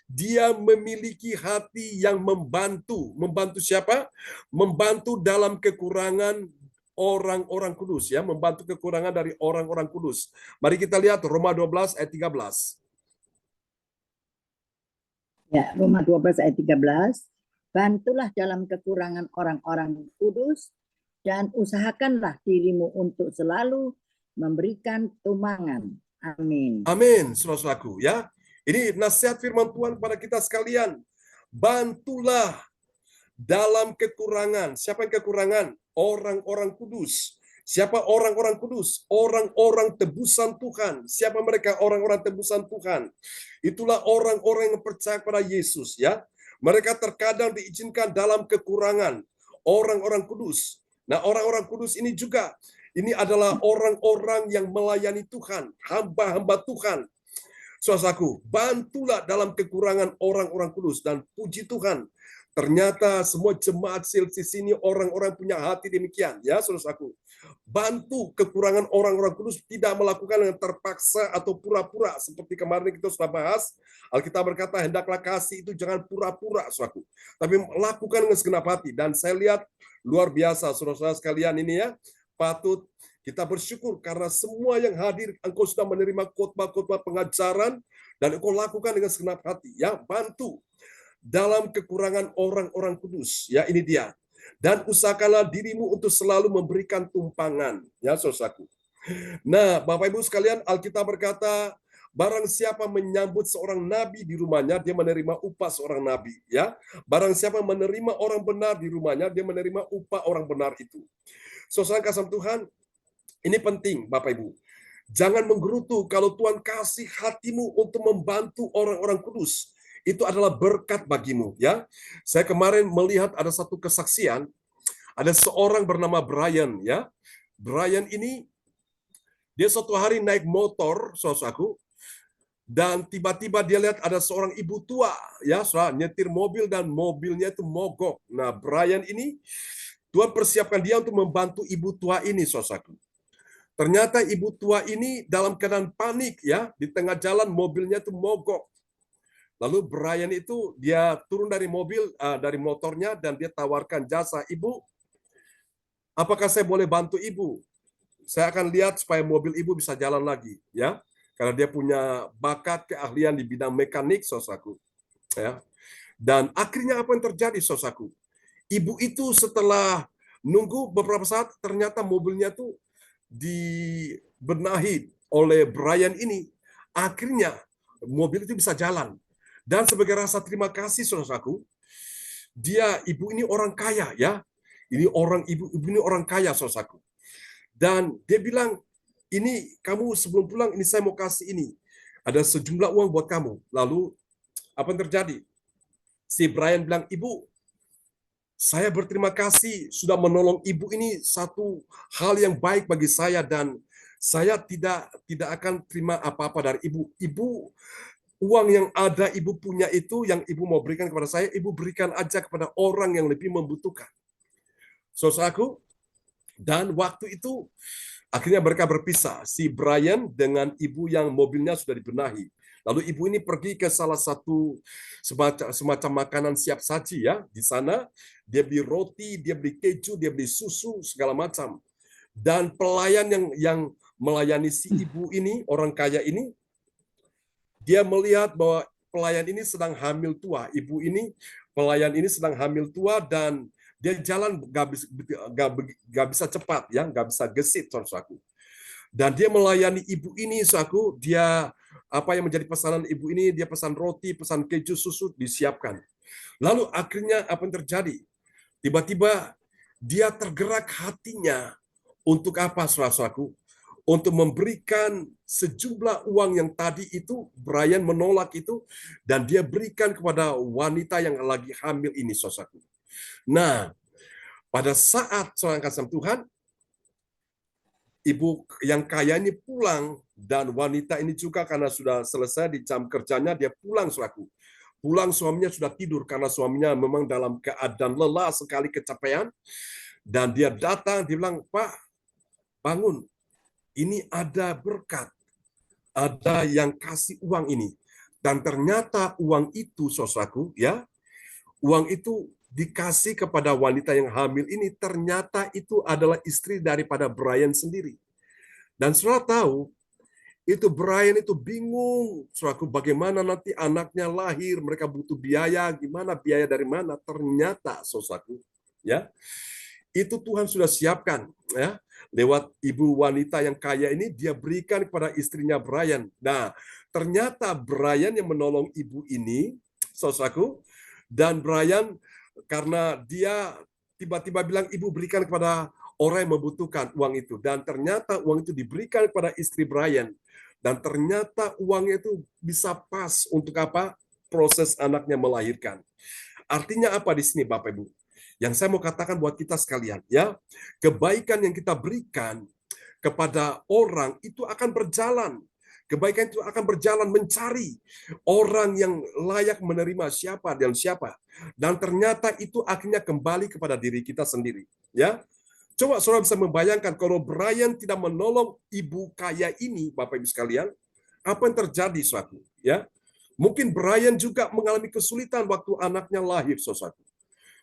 dia memiliki hati yang membantu. Membantu siapa? Membantu dalam kekurangan orang-orang kudus, ya, membantu kekurangan dari orang-orang kudus. Mari kita lihat Roma 12 ayat 13. Ya, Roma 12 ayat 13. Bantulah dalam kekurangan orang-orang kudus dan usahakanlah dirimu untuk selalu memberikan tumpangan. Amin. Amin, saudara-saudaraku, ya. Ini nasihat firman Tuhan kepada kita sekalian. Bantulah dalam kekurangan. Siapa yang kekurangan? Orang-orang kudus. Siapa orang-orang kudus? Orang-orang tebusan Tuhan. Siapa mereka orang-orang tebusan Tuhan? Itulah orang-orang yang percaya pada Yesus, ya. Mereka terkadang diizinkan dalam kekurangan. orang-orang kudus. Nah, orang-orang kudus ini juga, ini adalah orang-orang yang melayani Tuhan, hamba-hamba Tuhan. Saudaraku, bantulah dalam kekurangan orang-orang kudus, dan puji Tuhan, ternyata semua jemaat CLC sini orang-orang punya hati demikian, ya saudaraku. Bantu kekurangan orang-orang kudus, tidak melakukan dengan terpaksa atau pura-pura. Seperti kemarin kita sudah bahas, Alkitab berkata, hendaklah kasih itu jangan pura-pura, saudaraku, tapi lakukan dengan segenap hati. Dan saya lihat luar biasa, saudara-saudara sekalian ini ya, patut kita bersyukur karena semua yang hadir, engkau sudah menerima khotbah-khotbah pengajaran, dan engkau lakukan dengan segenap hati. Ya, bantu dalam kekurangan orang-orang kudus. Ya, ini dia. Dan usahakanlah dirimu untuk selalu memberikan tumpangan. Ya, saudaraku. Nah, Bapak Ibu sekalian, Alkitab berkata, barang siapa menyambut seorang nabi di rumahnya, dia menerima upah seorang nabi. Ya, barang siapa menerima orang benar di rumahnya, dia menerima upah orang benar itu. Saudara kasih Tuhan, ini penting, Bapak Ibu. Jangan menggerutu kalau Tuhan kasih hatimu untuk membantu orang-orang kudus. Itu adalah berkat bagimu, ya. Saya kemarin melihat ada satu kesaksian, ada seorang bernama Brian, ya. Brian ini dia suatu hari naik motor, saudaraku, dan tiba-tiba dia lihat ada seorang ibu tua, ya, saudara, nyetir mobil dan mobilnya itu mogok. Nah, Brian ini Tuhan persiapkan dia untuk membantu ibu tua ini, saudaraku. Ternyata ibu tua ini dalam keadaan panik, ya, di tengah jalan mobilnya itu mogok. Lalu Brian itu dia turun dari mobil, dari motornya, dan dia tawarkan jasa, ibu, apakah saya boleh bantu ibu? Saya akan lihat supaya mobil ibu bisa jalan lagi, ya, karena dia punya bakat keahlian di bidang mekanik, saudaraku. Ya. Dan akhirnya apa yang terjadi, saudaraku? Ibu itu setelah nunggu beberapa saat, ternyata mobilnya tuh dibenahi oleh Brian ini. Akhirnya mobil itu bisa jalan. Dan sebagai rasa terima kasih, saudaraku, ibu ini orang kaya, ya. Ibu ini orang kaya, saudaraku. Dan dia bilang, ini kamu sebelum pulang, ini saya mau kasih ini. Ada sejumlah uang buat kamu. Lalu apa yang terjadi? Si Brian bilang, ibu, saya berterima kasih sudah menolong ibu, ini satu hal yang baik bagi saya, dan saya tidak akan terima apa-apa dari ibu. Ibu, uang yang ada ibu punya itu, yang ibu mau berikan kepada saya, ibu berikan aja kepada orang yang lebih membutuhkan. Saudaraku, dan waktu itu akhirnya mereka berpisah. Si Brian dengan ibu yang mobilnya sudah dibenahi. Lalu ibu ini pergi ke salah satu semacam makanan siap saji, ya. Di sana dia beli roti, dia beli keju, dia beli susu, segala macam. Dan pelayan yang melayani si ibu ini, orang kaya ini, dia melihat bahwa pelayan ini sedang hamil tua. Ibu ini, pelayan ini sedang hamil tua, dan dia jalan nggak bisa cepat, ya, nggak bisa gesit, saudaraku. Dan dia melayani ibu ini, saudaraku. Dia apa yang menjadi pesanan ibu ini, dia pesan roti, pesan keju, susu, disiapkan. Lalu akhirnya apa yang terjadi? Tiba-tiba dia tergerak hatinya untuk apa, saudaraku? Untuk memberikan sejumlah uang yang tadi itu Brian menolak itu, dan dia berikan kepada wanita yang lagi hamil ini, saudaraku. Nah, pada saat seorang kasih Tuhan, ibu yang kaya ini pulang, dan wanita ini juga karena sudah selesai di jam kerjanya, dia pulang, saudaraku. Pulang suaminya sudah tidur karena suaminya memang dalam keadaan lelah sekali, kecapean. Dan dia datang, dia bilang, Pak, bangun. Ini ada berkat. Ada yang kasih uang ini. Dan ternyata uang itu, saudaraku, ya, uang itu dikasih kepada wanita yang hamil ini, ternyata itu adalah istri daripada Brian sendiri. Dan saudara tahu, itu Brian itu bingung, saudaraku, bagaimana nanti anaknya lahir, mereka butuh biaya, gimana biaya dari mana? Ternyata, saudaraku, ya, itu Tuhan sudah siapkan, ya, lewat ibu wanita yang kaya ini, dia berikan kepada istrinya Brian. Nah, ternyata Brian yang menolong ibu ini, saudaraku, dan Brian karena dia tiba-tiba bilang, ibu berikan kepada orang yang membutuhkan uang itu. Dan ternyata uang itu diberikan kepada istri Brian. Dan ternyata uangnya itu bisa pas untuk apa? Proses anaknya melahirkan. Artinya apa di sini, Bapak Ibu? Yang saya mau katakan buat kita sekalian, ya, kebaikan yang kita berikan kepada orang itu akan berjalan. Kebaikan itu akan berjalan mencari orang yang layak menerima siapa dan siapa. Dan ternyata itu akhirnya kembali kepada diri kita sendiri. Ya, coba saudara bisa membayangkan kalau Brian tidak menolong ibu kaya ini, Bapak Ibu sekalian, apa yang terjadi suatu? Ya, mungkin Brian juga mengalami kesulitan waktu anaknya lahir, saudara.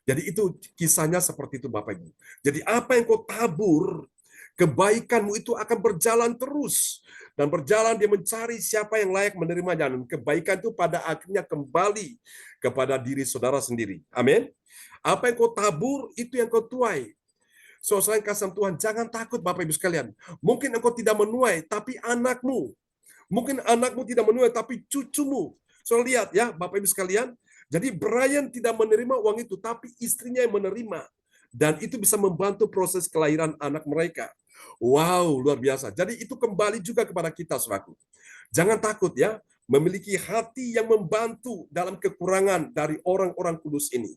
Jadi itu kisahnya seperti itu, Bapak Ibu. Jadi apa yang kau tabur, kebaikanmu itu akan berjalan terus. Dan berjalan dia mencari siapa yang layak menerimanya. Dan kebaikan itu pada akhirnya kembali kepada diri saudara sendiri. Amin. Apa yang kau tabur, itu yang kau tuai. Saudara yang kasih Tuhan, jangan takut Bapak Ibu sekalian. Mungkin engkau tidak menuai, tapi anakmu. Mungkin anakmu tidak menuai, tapi cucumu. Saudara lihat ya, Bapak Ibu sekalian. Jadi Brian tidak menerima uang itu, tapi istrinya yang menerima. Dan itu bisa membantu proses kelahiran anak mereka. Wow, luar biasa. Jadi itu kembali juga kepada kita, saudaraku. Jangan takut ya, memiliki hati yang membantu dalam kekurangan dari orang-orang kudus ini.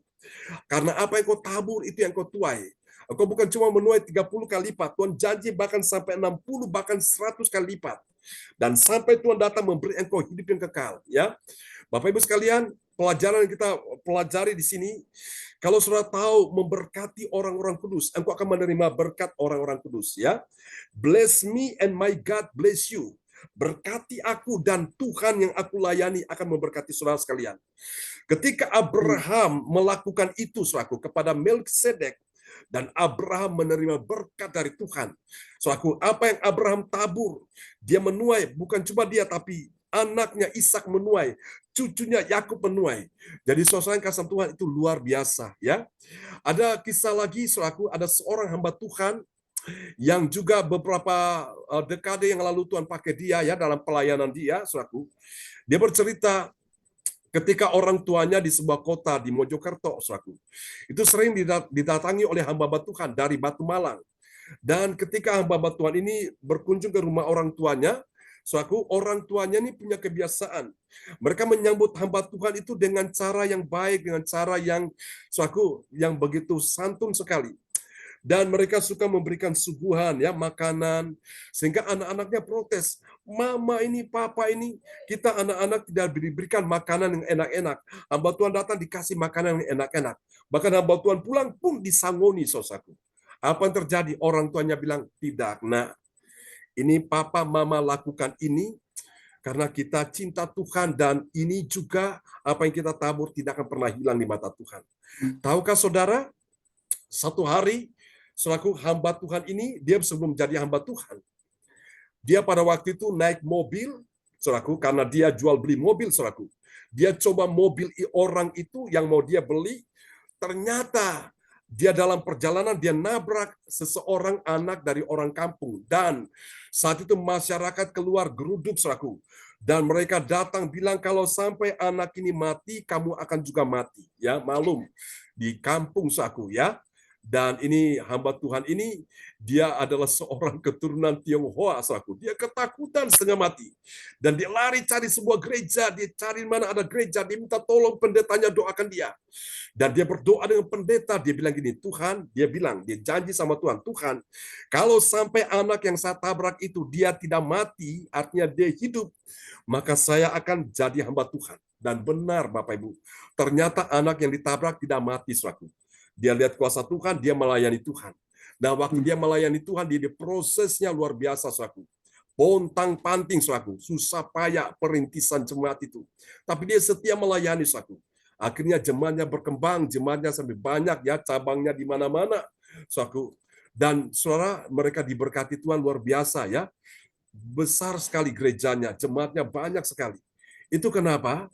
Karena apa yang kau tabur, itu yang kau tuai. Engkau bukan cuma menuai 30 kali lipat, Tuhan janji bahkan sampai 60, bahkan 100 kali lipat. Dan sampai Tuhan datang memberi engkau hidup yang kekal. Ya, Bapak Ibu sekalian, pelajaran yang kita pelajari di sini, kalau saudara tahu memberkati orang-orang kudus, engkau akan menerima berkat orang-orang kudus. Ya, bless me and my God bless you. Berkati aku dan Tuhan yang aku layani akan memberkati saudara sekalian. Ketika Abraham melakukan itu saudaraku kepada Melkisedek, dan Abraham menerima berkat dari Tuhan. Saudaraku, apa yang Abraham tabur, dia menuai, bukan cuma dia, tapi anaknya Ishak menuai, cucunya Yakub menuai. Jadi saudara yang kasih Tuhan itu luar biasa, ya. Ada kisah lagi, saudaraku, ada seorang hamba Tuhan yang juga beberapa dekade yang lalu Tuhan pakai dia ya dalam pelayanan dia, saudaraku. Dia bercerita ketika orang tuanya di sebuah kota di Mojokerto, saudaraku. Itu sering didatangi oleh hamba Tuhan dari Batu Malang. Dan ketika hamba Tuhan ini berkunjung ke rumah orang tuanya, saudaraku, orang tuanya ini punya kebiasaan. Mereka menyambut hamba Tuhan itu dengan cara yang baik, dengan cara yang, saudaraku, yang begitu santun sekali. Dan mereka suka memberikan suguhan, ya, makanan, sehingga anak-anaknya protes. Mama ini, papa ini, kita anak-anak tidak diberikan makanan yang enak-enak. Hamba Tuhan datang dikasih makanan yang enak-enak. Bahkan hamba Tuhan pulang pun disangoni, saudaraku. Apa yang terjadi? Orang tuanya bilang, tidak, nak. Ini papa, mama lakukan ini karena kita cinta Tuhan, dan ini juga apa yang kita tabur tidak akan pernah hilang di mata Tuhan. Tahukah saudara, satu hari, selaku hamba Tuhan ini, dia sebelum jadi hamba Tuhan, dia pada waktu itu naik mobil, saudaraku, karena dia jual beli mobil, saudaraku. Dia coba mobil orang itu yang mau dia beli, ternyata dia dalam perjalanan dia nabrak seseorang anak dari orang kampung, dan saat itu masyarakat keluar geruduk, saudaraku. Dan mereka datang bilang kalau sampai anak ini mati, kamu akan juga mati, ya, malum di kampung, saudaraku, ya. Dan ini hamba Tuhan ini, dia adalah seorang keturunan Tionghoa, saudaraku. Dia ketakutan setengah mati. Dan dia lari cari sebuah gereja, dia cari mana ada gereja, dia minta tolong pendetanya doakan dia. Dan dia berdoa dengan pendeta, dia bilang gini, Tuhan, dia bilang, dia janji sama Tuhan, Tuhan, kalau sampai anak yang saya tabrak itu dia tidak mati, artinya dia hidup, maka saya akan jadi hamba Tuhan. Dan benar, Bapak Ibu, ternyata anak yang ditabrak tidak mati, saudaraku. Dia lihat kuasa Tuhan, dia melayani Tuhan. Nah, waktu dia melayani Tuhan, dia prosesnya luar biasa, saudaraku. Pontang-panting, saudaraku. Susah payah perintisan jemaat itu. Tapi dia setia melayani, saudaraku. Akhirnya jemaatnya berkembang, jemaatnya sampai banyak, ya, cabangnya di mana-mana, saudaraku. Dan saudara, mereka diberkati Tuhan luar biasa, ya. Besar sekali gerejanya, jemaatnya banyak sekali. Itu kenapa?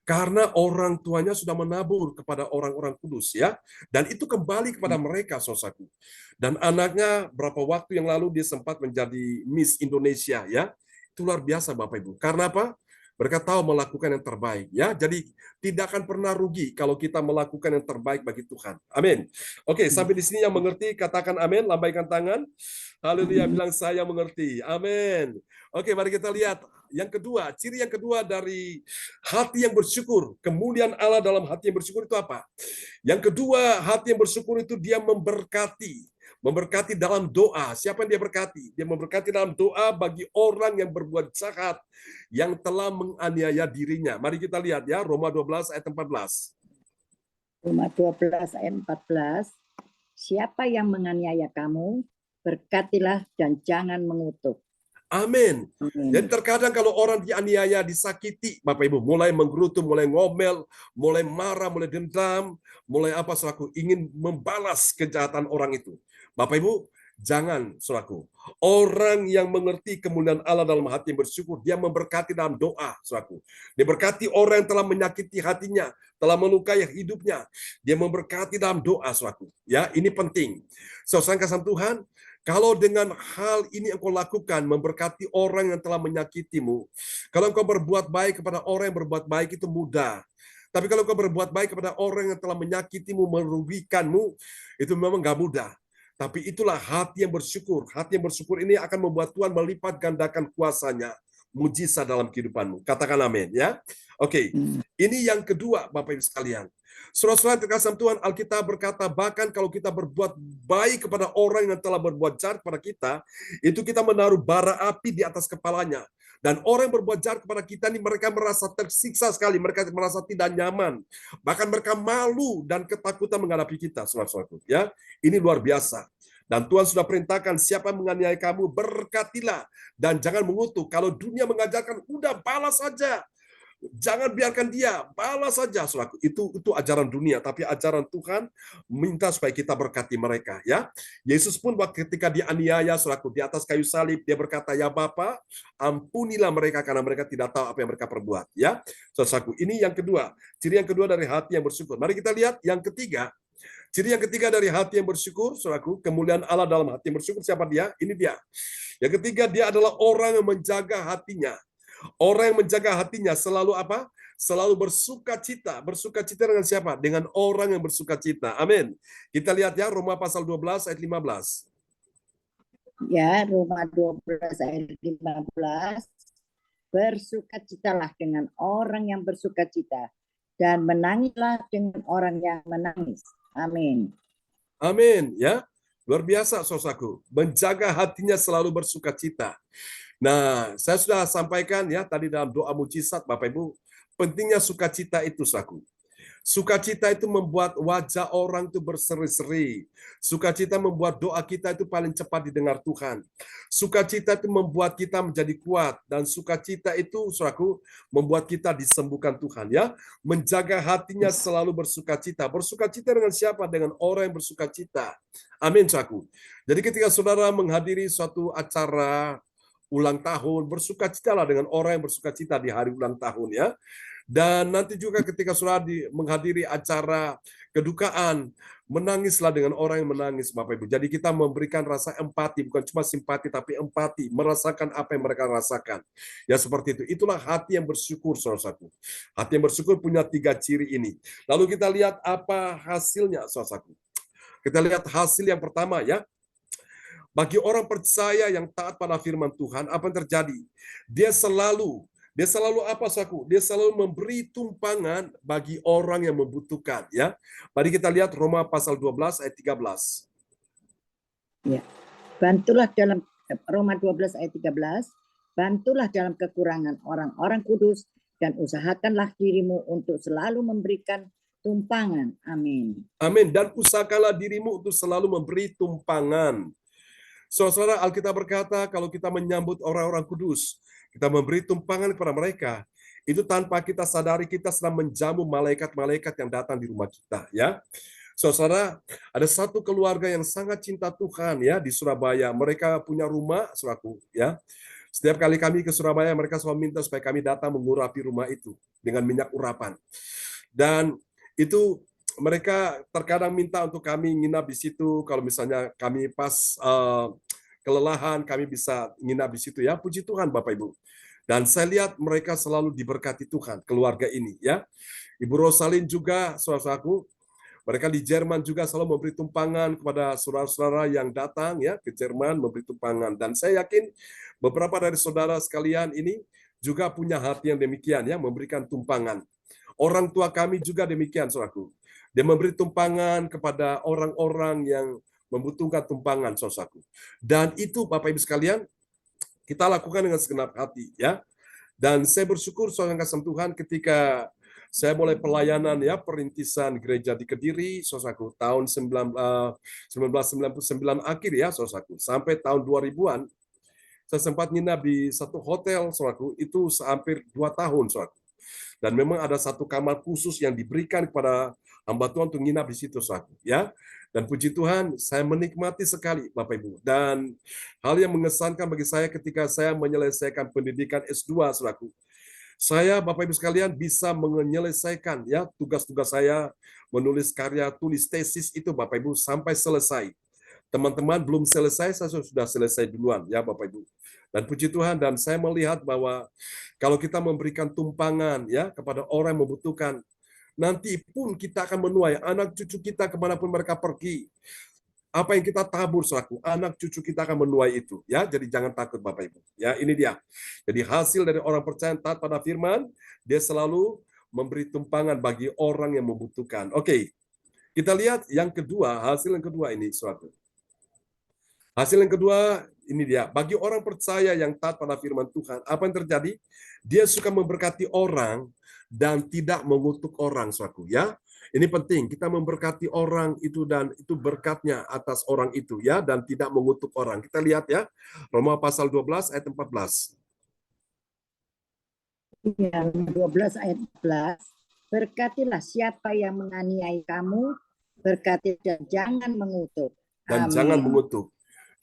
Karena orang tuanya sudah menabur kepada orang-orang kudus, ya, dan itu kembali kepada mereka, saudaraku. Dan anaknya berapa waktu yang lalu dia sempat menjadi Miss Indonesia, ya. Itu luar biasa, Bapak Ibu. Karena apa? Mereka tahu melakukan yang terbaik, ya. Jadi tidak akan pernah rugi kalau kita melakukan yang terbaik bagi Tuhan. Amin. Oke, sampai di sini yang mengerti katakan amin, lambaikan tangan. Haleluya, bilang saya mengerti. Amin. Oke, mari kita lihat ciri yang kedua dari hati yang bersyukur, kemuliaan Allah dalam hati yang bersyukur itu apa? Yang kedua, hati yang bersyukur itu dia memberkati dalam doa. Siapa yang dia berkati? Dia memberkati dalam doa bagi orang yang berbuat jahat, yang telah menganiaya dirinya. Mari kita lihat ya, Roma 12 ayat 14. Roma 12 ayat 14. Siapa yang menganiaya kamu, berkatilah dan jangan mengutuk. Amin. Amin. Jadi terkadang kalau orang dianiaya, disakiti, Bapak Ibu, mulai menggerutu, mulai ngomel, mulai marah, mulai dendam, mulai apa saudaraku, ingin membalas kejahatan orang itu. Bapak Ibu, jangan saudaraku. Orang yang mengerti kemuliaan Allah dalam hati yang bersyukur, dia memberkati dalam doa, saudaraku. Dia berkati orang yang telah menyakiti hatinya, telah melukai hidupnya. Dia memberkati dalam doa, saudaraku. Ya, ini penting. Saudara kasih Tuhan, kalau dengan hal ini engkau lakukan, memberkati orang yang telah menyakitimu, kalau engkau berbuat baik kepada orang yang berbuat baik itu mudah. Tapi kalau engkau berbuat baik kepada orang yang telah menyakitimu, merugikanmu, itu memang nggak mudah. Tapi itulah hati yang bersyukur. Hati yang bersyukur ini akan membuat Tuhan melipat gandakan kuasanya, mujizat dalam kehidupanmu. Katakan amin ya. Oke, ini yang kedua Bapak Ibu sekalian. Saudara-saudara terkasih Tuhan, Alkitab berkata bahkan kalau kita berbuat baik kepada orang yang telah berbuat jahat kepada kita, itu kita menaruh bara api di atas kepalanya. Dan orang yang berbuat jahat kepada kita ini mereka merasa tersiksa sekali, mereka merasa tidak nyaman. Bahkan mereka malu dan ketakutan menghadapi kita, saudara-saudara. Ya, ini luar biasa. Dan Tuhan sudah perintahkan siapa yang menganiaya kamu, berkatilah dan jangan mengutuk. Kalau dunia mengajarkan, udah balas saja. Jangan biarkan dia, balas saja, saudaraku. Itu ajaran dunia, tapi ajaran Tuhan minta supaya kita berkati mereka, ya. Yesus pun ketika dianiaya, saudaraku, di atas kayu salib, dia berkata, "Ya Bapa, ampunilah mereka karena mereka tidak tahu apa yang mereka perbuat." Ya, saudaraku. Ini yang kedua, ciri yang kedua dari hati yang bersyukur. Mari kita lihat yang ketiga. Ciri yang ketiga dari hati yang bersyukur, saudaraku, kemuliaan Allah dalam hati yang bersyukur. Siapa dia? Ini dia. Yang ketiga, dia adalah orang yang menjaga hatinya. Orang yang menjaga hatinya selalu apa? Selalu bersuka cita. Bersuka cita dengan siapa? Dengan orang yang bersuka cita. Amin. Kita lihat ya, Roma pasal 12 ayat 15. Ya, Roma 12 ayat 15. Bersukacitalah dengan orang yang bersukacita dan menangislah dengan orang yang menangis. Amin. Amin. Ya, luar biasa, saudaraku. Menjaga hatinya selalu bersukacita. Nah, saya sudah sampaikan ya tadi dalam doa mujizat, Bapak Ibu, pentingnya sukacita itu, saudaraku. Sukacita itu membuat wajah orang itu berseri-seri. Sukacita membuat doa kita itu paling cepat didengar Tuhan. Sukacita itu membuat kita menjadi kuat. Dan sukacita itu, saudaraku, membuat kita disembuhkan Tuhan. Ya, menjaga hatinya selalu bersukacita. Bersukacita dengan siapa? Dengan orang yang bersukacita. Amin, saudaraku. Jadi ketika saudara menghadiri suatu acara ulang tahun, bersukacitalah dengan orang yang bersukacita di hari ulang tahun ya. Dan nanti juga ketika saudara menghadiri acara kedukaan, menangislah dengan orang yang menangis, Bapak Ibu. Jadi kita memberikan rasa empati, bukan cuma simpati, tapi empati, merasakan apa yang mereka rasakan. Ya seperti itu. Itulah hati yang bersyukur, saudaraku. Hati yang bersyukur punya 3 ciri ini. Lalu kita lihat apa hasilnya, saudaraku. Kita lihat hasil yang pertama ya. Bagi orang percaya yang taat pada firman Tuhan, apa yang terjadi? Dia selalu apa, saudaraku? Dia selalu memberi tumpangan bagi orang yang membutuhkan, ya. Mari kita lihat Roma pasal 12 ayat 13. Ya. Bantulah dalam Roma 12 ayat 13, bantulah dalam kekurangan orang-orang kudus dan usahakanlah dirimu untuk selalu memberikan tumpangan. Amin. Amin. Dan usahakanlah dirimu untuk selalu memberi tumpangan. Saudara, Alkitab berkata kalau kita menyambut orang-orang kudus, kita memberi tumpangan kepada mereka, itu tanpa kita sadari kita sedang menjamu malaikat-malaikat yang datang di rumah kita, ya. Saudara, ada satu keluarga yang sangat cinta Tuhan ya di Surabaya. Mereka punya rumah, saudaraku, ya. Setiap kali kami ke Surabaya, mereka selalu minta supaya kami datang mengurapi rumah itu dengan minyak urapan. Dan itu mereka terkadang minta untuk kami nginap di situ. Kalau misalnya kami pas kelelahan, kami bisa nginap di situ ya. Puji Tuhan Bapak Ibu. Dan saya lihat mereka selalu diberkati Tuhan, keluarga ini ya. Ibu Rosalin juga, saudaraku, mereka di Jerman juga selalu memberi tumpangan kepada saudara-saudara yang datang ya ke Jerman, memberi tumpangan. Dan saya yakin beberapa dari saudara sekalian ini juga punya hati yang demikian, ya, memberikan tumpangan. Orang tua kami juga demikian, saudaraku. Dia memberi tumpangan kepada orang-orang yang membutuhkan tumpangan, saudaraku. Dan itu, Bapak Ibu sekalian, kita lakukan dengan segenap hati, ya. Dan saya bersyukur, saudara kasih Tuhan, ketika saya mulai pelayanan, ya, perintisan gereja di Kediri, saudaraku, tahun 1999 akhir, ya, saudaraku, sampai tahun 2000-an, saya sempat nginap di satu hotel, saudaraku, itu hampir 2 tahun, saudaraku. Dan memang ada satu kamar khusus yang diberikan kepada hamba Tuhan untuk nginap di situ, saudaraku, ya. Dan puji Tuhan, saya menikmati sekali, Bapak Ibu. Dan hal yang mengesankan bagi saya ketika saya menyelesaikan pendidikan S2, saudaraku, saya, Bapak Ibu sekalian, bisa menyelesaikan, ya, tugas-tugas saya menulis karya tulis tesis itu, Bapak Ibu, sampai selesai. Teman-teman belum selesai, saya sudah selesai duluan, ya, Bapak Ibu. Dan puji Tuhan, dan saya melihat bahwa kalau kita memberikan tumpangan, ya, kepada orang yang membutuhkan, nanti pun kita akan menuai anak cucu kita kemanapun mereka pergi. Apa yang kita tabur, selaku anak cucu kita akan menuai itu, ya. Jadi jangan takut, Bapak Ibu. Ya, ini dia. Jadi hasil dari orang percaya taat pada firman, dia selalu memberi tumpangan bagi orang yang membutuhkan. Oke, kita lihat yang kedua, hasil yang kedua ini, suatu. Hasil yang kedua, ini dia. Bagi orang percaya yang taat pada firman Tuhan, apa yang terjadi? Dia suka memberkati orang dan tidak mengutuk orang, saudaraku, ya. Ini penting, kita memberkati orang itu dan itu berkatnya atas orang itu, ya, dan tidak mengutuk orang. Kita lihat, ya, Roma pasal 12 ayat 14. Ya, 12 ayat 14. Berkatilah siapa yang menganiaya kamu, berkati dan jangan mengutuk. Dan Amin. jangan mengutuk.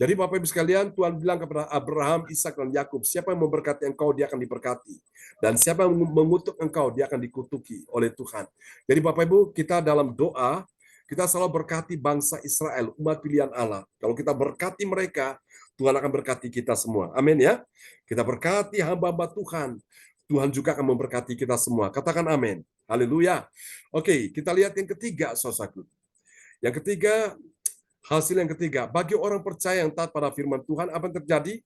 Jadi Bapak Ibu sekalian, Tuhan bilang kepada Abraham, Ishak dan Yakub, siapa yang memberkati engkau, dia akan diberkati. Dan siapa yang mengutuk engkau, dia akan dikutuki oleh Tuhan. Jadi Bapak Ibu, kita dalam doa, kita selalu berkati bangsa Israel, umat pilihan Allah. Kalau kita berkati mereka, Tuhan akan berkati kita semua. Amin, ya. Kita berkati hamba-hamba Tuhan, Tuhan juga akan memberkati kita semua. Katakan amin. Haleluya. Oke, kita lihat yang ketiga, saudaraku. Yang ketiga, hasil yang ketiga, bagi orang percaya yang taat pada firman Tuhan, apa yang terjadi?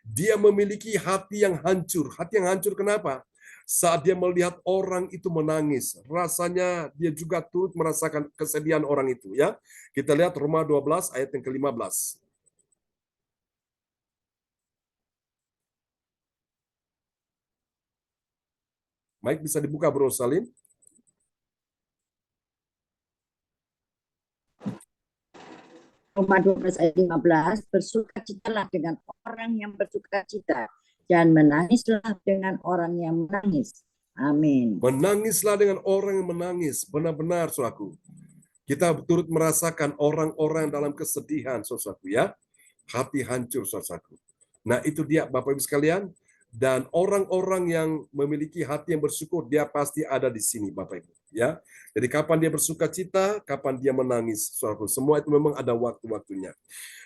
Dia memiliki hati yang hancur. Hati yang hancur kenapa? Saat dia melihat orang itu menangis, rasanya dia juga turut merasakan kesedihan orang itu, ya. Kita lihat Roma 12 ayat yang ke-15. Mike bisa dibuka, Bro Salim? Roma 12 ayat 15, bersukacitalah dengan orang yang bersukacita dan menangislah dengan orang yang menangis. Amin. Menangislah dengan orang yang menangis. Benar-benar, saudaraku. Kita turut merasakan orang-orang dalam kesedihan, saudaraku, ya. Hati hancur, saudaraku. Nah, itu dia, Bapak Ibu sekalian. Dan orang-orang yang memiliki hati yang bersyukur, dia pasti ada di sini, Bapak Ibu, ya. Jadi kapan dia bersuka cita, kapan dia menangis, saudaraku. Semua itu memang ada waktu-waktunya.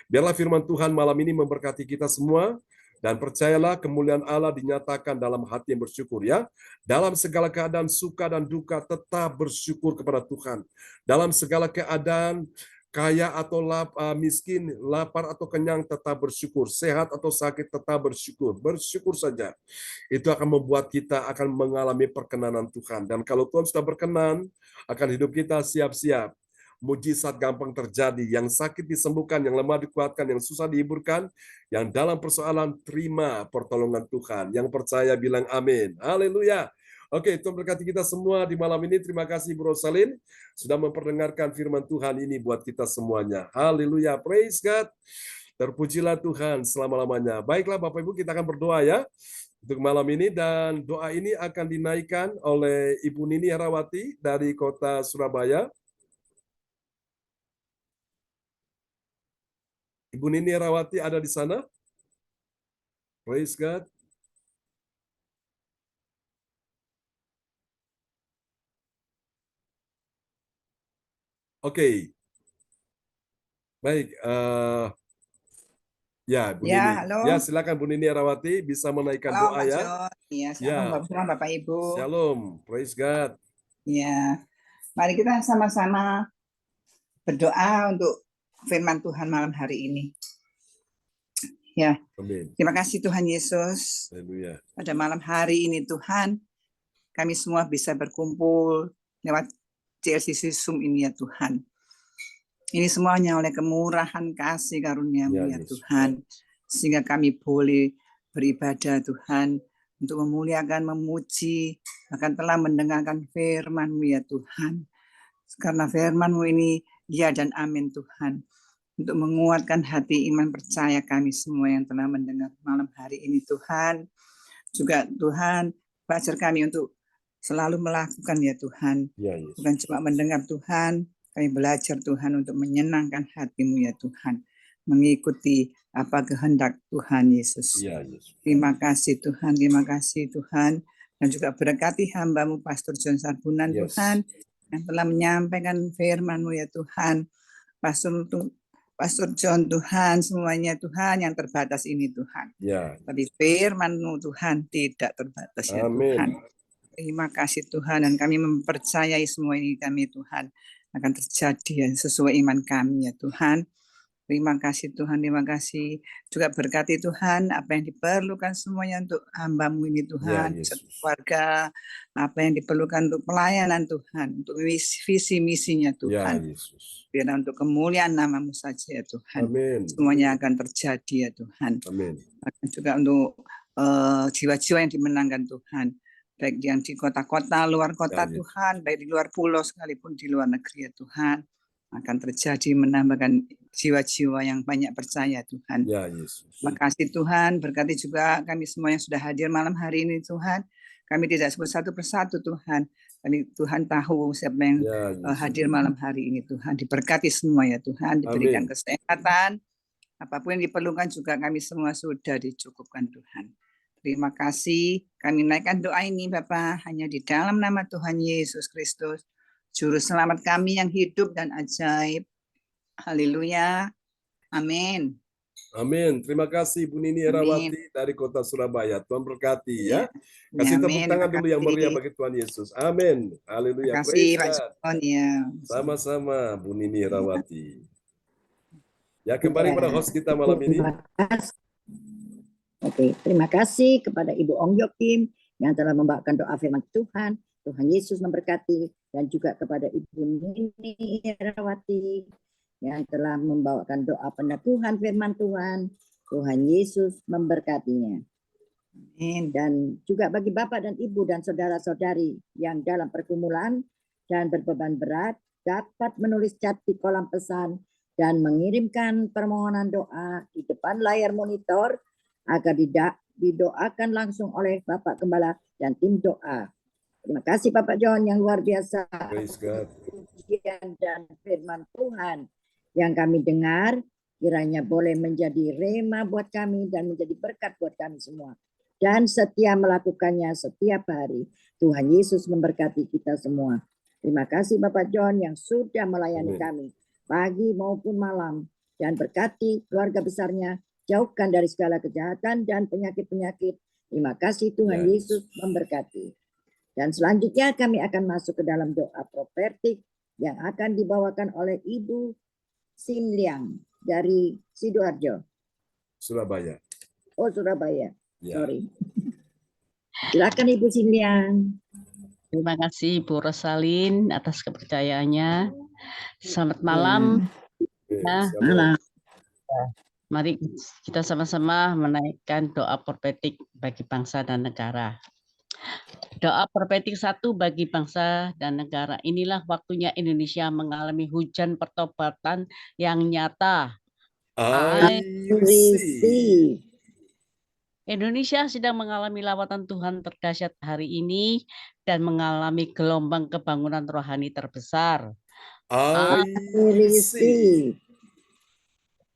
Biarlah firman Tuhan malam ini memberkati kita semua. Dan percayalah kemuliaan Allah dinyatakan dalam hati yang bersyukur, ya. Dalam segala keadaan suka dan duka tetap bersyukur kepada Tuhan. Dalam segala keadaan kaya atau miskin, lapar atau kenyang tetap bersyukur. Sehat atau sakit tetap bersyukur. Bersyukur saja. Itu akan membuat kita akan mengalami perkenanan Tuhan. Dan kalau Tuhan sudah berkenan, akan hidup kita siap-siap. Mujizat gampang terjadi, yang sakit disembuhkan, yang lemah dikuatkan, yang susah dihiburkan, yang dalam persoalan terima pertolongan Tuhan. Yang percaya bilang amin. Haleluya. Oke, Tuhan berkati kita semua di malam ini. Terima kasih Bro Salin sudah memperdengarkan firman Tuhan ini buat kita semuanya. Haleluya. Praise God. Terpujilah Tuhan selama-lamanya. Baiklah Bapak Ibu, kita akan berdoa, ya, untuk malam ini, dan doa ini akan dinaikkan oleh Ibu Nini Herawati dari kota Surabaya. Ibu Nini Herawati ada di sana? Praise God. Oke. Baik. Ya, Bu Ya, Nini. halo. Ya, silakan Bu Nini Herawati bisa menaikkan Halo, doa, Mas ya. John. Ya, Ya. shalom Bapak Ibu. Shalom. Praise God. Ya, mari kita sama-sama berdoa untuk firman Tuhan malam hari ini. Ya, Amin. terima kasih Tuhan Yesus. Haleluya. Pada malam hari ini Tuhan, kami semua bisa berkumpul lewat CLCC Zoom ini ya Tuhan. Ini semuanya oleh kemurahan kasih karunia-Mu Ya, ya Yesus. Tuhan. Sehingga kami boleh beribadah Tuhan untuk memuliakan, memuji, bahkan telah mendengarkan firman-Mu ya Tuhan. Karena firman-Mu ini ya dan amin Tuhan. Untuk menguatkan hati iman percaya kami semua yang telah mendengar malam hari ini Tuhan. Juga Tuhan, ajar kami untuk selalu melakukan ya Tuhan. Ya, Yesus. Bukan cuma mendengar Tuhan, kami belajar Tuhan untuk menyenangkan hati-Mu ya Tuhan. Mengikuti apa kehendak Tuhan Yesus. Ya, Yesus. Terima kasih Tuhan, terima kasih Tuhan. Dan juga berkati hamba-Mu Pastor John Sarbunan Yes. Tuhan. Yang telah menyampaikan firman-Mu ya Tuhan. Pastor John Tuhan, semuanya Tuhan yang terbatas ini Tuhan. Ya. Tapi firman-Mu Tuhan tidak terbatas ya Amin. Tuhan. Terima kasih Tuhan, dan kami mempercayai semua ini kami Tuhan akan terjadi ya, sesuai iman kami ya Tuhan. Terima kasih Tuhan, terima kasih. Juga berkati Tuhan apa yang diperlukan semuanya untuk hamba-Mu ini Tuhan. Ya, Yesus. Keluarga, apa yang diperlukan untuk pelayanan Tuhan, untuk visi misinya Ya, Tuhan. Yesus. Biar untuk kemuliaan nama-Mu saja ya Tuhan. Amin. Semuanya akan terjadi ya Tuhan. Amin. Bahkan juga untuk jiwa-jiwa yang dimenangkan Tuhan. Baik yang di kota-kota, luar kota Ya, Yesus. Tuhan, baik di luar pulau sekalipun di luar negeri ya Tuhan. Akan terjadi menambahkan jiwa-jiwa yang banyak percaya Tuhan. Ya, Yesus. Terima kasih Tuhan, berkati juga kami semua yang sudah hadir malam hari ini Tuhan. Kami tidak sebut satu persatu Tuhan. Tuhan tahu siapa yang Ya, Yesus. hadir malam hari ini Tuhan. Diberkati semua ya Tuhan, diberikan Amin. kesehatan. Apapun yang diperlukan juga kami semua sudah dicukupkan Tuhan. Terima kasih. Kami naikkan doa ini Bapa hanya di dalam nama Tuhan Yesus Kristus, Juru Selamat kami yang hidup dan ajaib. Haleluya. Amin. Amin. Terima kasih Bu Nini Amin. Herawati dari kota Surabaya. Tuhan berkati ya. Ya, Kasih tepuk amin. tangan Terima dulu yang meriah kasih. bagi Tuhan Yesus. Amin. Terima Haleluya. kasih Praise Pak God. John ya. Sama-sama Bu Nini Herawati. Ya, kembali pada host kita malam ini. Terima kasih. Oke, terima kasih kepada Ibu Ong Yokim yang telah membawakan doa firman Tuhan. Tuhan Yesus memberkati, dan juga kepada Ibu Nini Herawati yang telah membawakan doa peneguhan firman Tuhan. Tuhan Yesus memberkatinya. Amin. Dan juga bagi Bapak dan Ibu dan saudara-saudari yang dalam pergumulan dan berbeban berat, dapat menulis chat di kolom pesan dan mengirimkan permohonan doa di depan layar monitor agar didoakan langsung oleh Bapak Gembala dan tim doa. Terima kasih Bapak John yang luar biasa. Praise God. Pujian dan firman Tuhan yang kami dengar kiranya boleh menjadi rema buat kami dan menjadi berkat buat kami semua. Dan setia melakukannya setiap hari. Tuhan Yesus memberkati kita semua. Terima kasih Bapak John yang sudah melayani Amin. kami pagi maupun malam, dan berkati keluarga besarnya, jauhkan dari segala kejahatan dan penyakit-penyakit. Terima kasih Tuhan Ya, Yesus memberkati. Dan selanjutnya kami akan masuk ke dalam doa profetik yang akan dibawakan oleh Ibu Sinliang dari Sidoarjo. Surabaya. Oh, Surabaya. Ya. Sorry. Silakan Ibu Sinliang. Terima kasih Bu Rosalin atas kepercayaannya. Selamat malam. Oke, Ya, shalom. mari kita sama-sama menaikkan doa profetik bagi bangsa dan negara. Doa profetik 1 bagi bangsa dan negara. Inilah waktunya Indonesia mengalami hujan pertobatan yang nyata. I receive. Indonesia sedang mengalami lawatan Tuhan terdahsyat hari ini dan mengalami gelombang kebangunan rohani terbesar. I receive.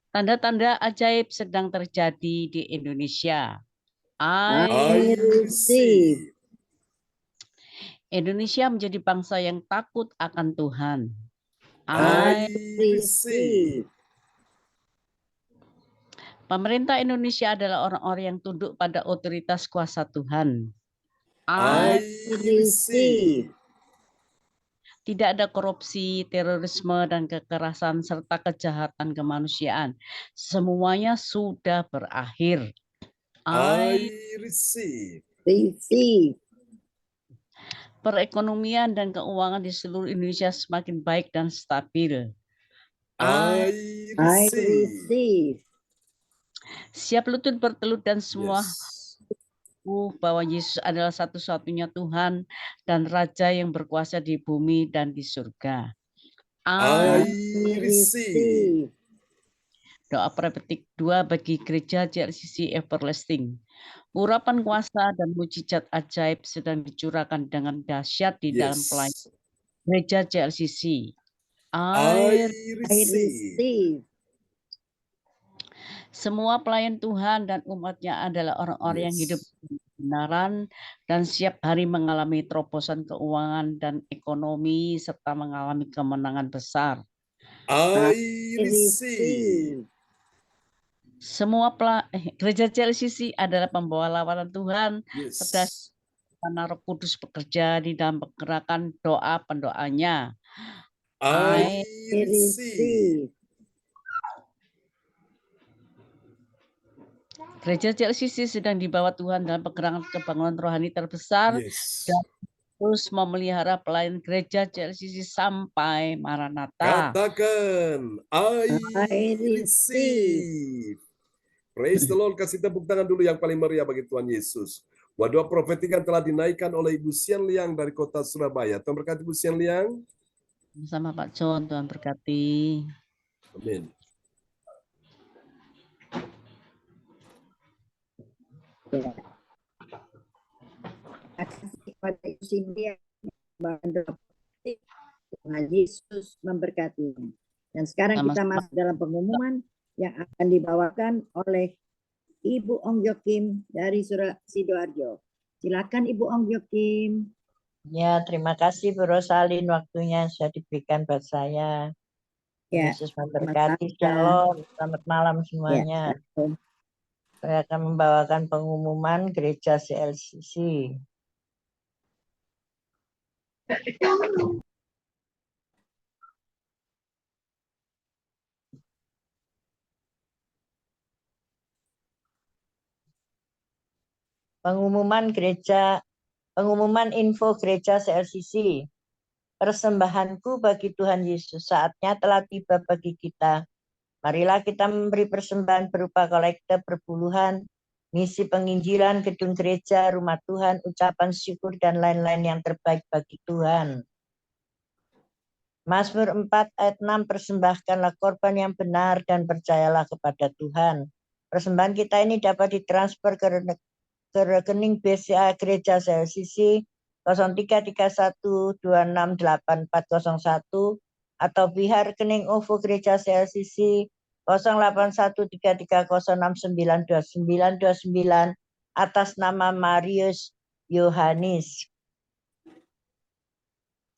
Tanda-tanda ajaib sedang terjadi di Indonesia. I receive. Indonesia menjadi bangsa yang takut akan Tuhan. I receive. Pemerintah Indonesia adalah orang-orang yang tunduk pada otoritas kuasa Tuhan. I receive. Tidak ada korupsi, terorisme, dan kekerasan, serta kejahatan kemanusiaan. Semuanya sudah berakhir. I receive. Receive. Perekonomian dan keuangan di seluruh Indonesia semakin baik dan stabil. I I receive. receive. Siap lutut bertelut dan semua Yes. bahwa Yesus adalah satu-satunya Tuhan dan Raja yang berkuasa di bumi dan di surga. I I receive. Doa profetik 2 bagi gereja JLCC Everlasting. Urapan kuasa dan mujizat ajaib sedang dicurahkan dengan dahsyat di dalam pelayanan Yes. gereja JLCC. I I receive. receive. Semua pelayan Tuhan dan umatnya adalah orang-orang yang hidup Yes. kebenaran dan siap hari mengalami terobosan keuangan dan ekonomi serta mengalami kemenangan besar. I receive. Receive. Semua gereja JLCC adalah pembawa lawanan Tuhan serta Yes. Roh Kudus bekerja di dalam pergerakan doa pendoanya. I receive. Receive. Gereja JLCC sedang dibawa Tuhan dalam pergerakan kebangunan rohani terbesar Yes. dan terus memelihara pelayan gereja JLCC sampai Maranatha. Katakan, I receive. receive. Praise the Lord. Kasih tepuk tangan dulu yang paling meriah bagi Tuhan Yesus. Doa profetik yang telah dinaikkan oleh Ibu Sian Liang dari kota Surabaya. Tuhan berkati Ibu Sian Liang. Sama Pak John, Tuhan berkati. Amin. Ya. Terima kasih kepada Ibu Cindy yang membantu Tuhan Yesus memberkati. Dan sekarang kita masuk dalam pengumuman yang akan dibawakan oleh Ibu Ong Jokim dari Sidoarjo. Silakan Ibu Ong Jokim. Ya, terima kasih Bu Rosalin, waktunya yang sudah diberikan buat saya. Ya, Yesus memberkati. selamat Shalom. Selamat malam semuanya. Ya, Saya akan membawakan pengumuman gereja CLCC. Pengumuman info gereja CLCC. Persembahanku bagi Tuhan Yesus, saatnya telah tiba bagi kita. Marilah kita memberi persembahan berupa kolekte perpuluhan, misi penginjilan, gedung gereja, rumah Tuhan, ucapan syukur, dan lain-lain yang terbaik bagi Tuhan. Mazmur 4 ayat 6, persembahkanlah korban yang benar dan percayalah kepada Tuhan. Persembahan kita ini dapat ditransfer ke rekening BCA Gereja CLCC 0331268401 atau pihak rekening OVO Gereja CLCC 081330692929 atas nama Marius Yohanis.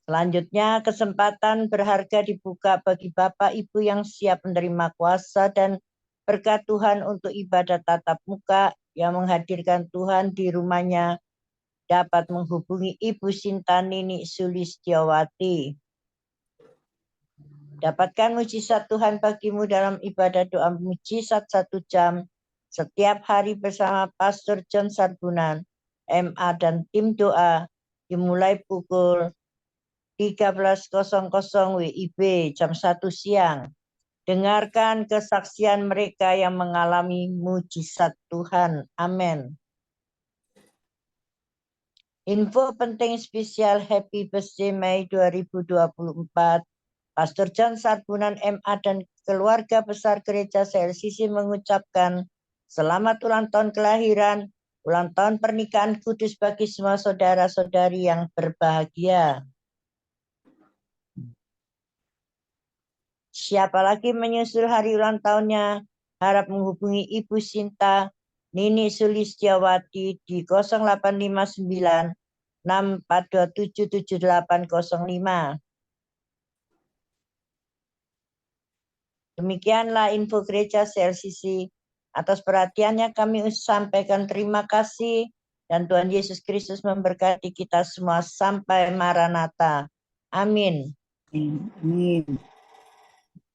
Selanjutnya, kesempatan berharga dibuka bagi Bapak Ibu yang siap menerima kuasa dan berkat Tuhan untuk ibadah tatap muka yang menghadirkan Tuhan di rumahnya dapat menghubungi Ibu Sinta Nini Sulistiawati. Dapatkan mujizat Tuhan bagimu dalam ibadah doa mujizat 1 jam setiap hari bersama Pastor John Sarbunan, MA dan tim doa dimulai pukul 13.00 WIB jam 1 siang. Dengarkan kesaksian mereka yang mengalami mujizat Tuhan. Amin. Info penting spesial Happy Birthday Mei 2024. Pastor John Sarbunan MA dan keluarga besar gereja CLCC mengucapkan selamat ulang tahun kelahiran, ulang tahun pernikahan kudus bagi semua saudara-saudari yang berbahagia. Siapa lagi menyusul hari ulang tahunnya, harap menghubungi Ibu Sinta Nini Sulistiawati di 0859 6427 7805. Demikianlah info gereja CLCC. Atas perhatiannya kami sampaikan terima kasih dan Tuhan Yesus Kristus memberkati kita semua sampai Maranatha. Amin. Amin.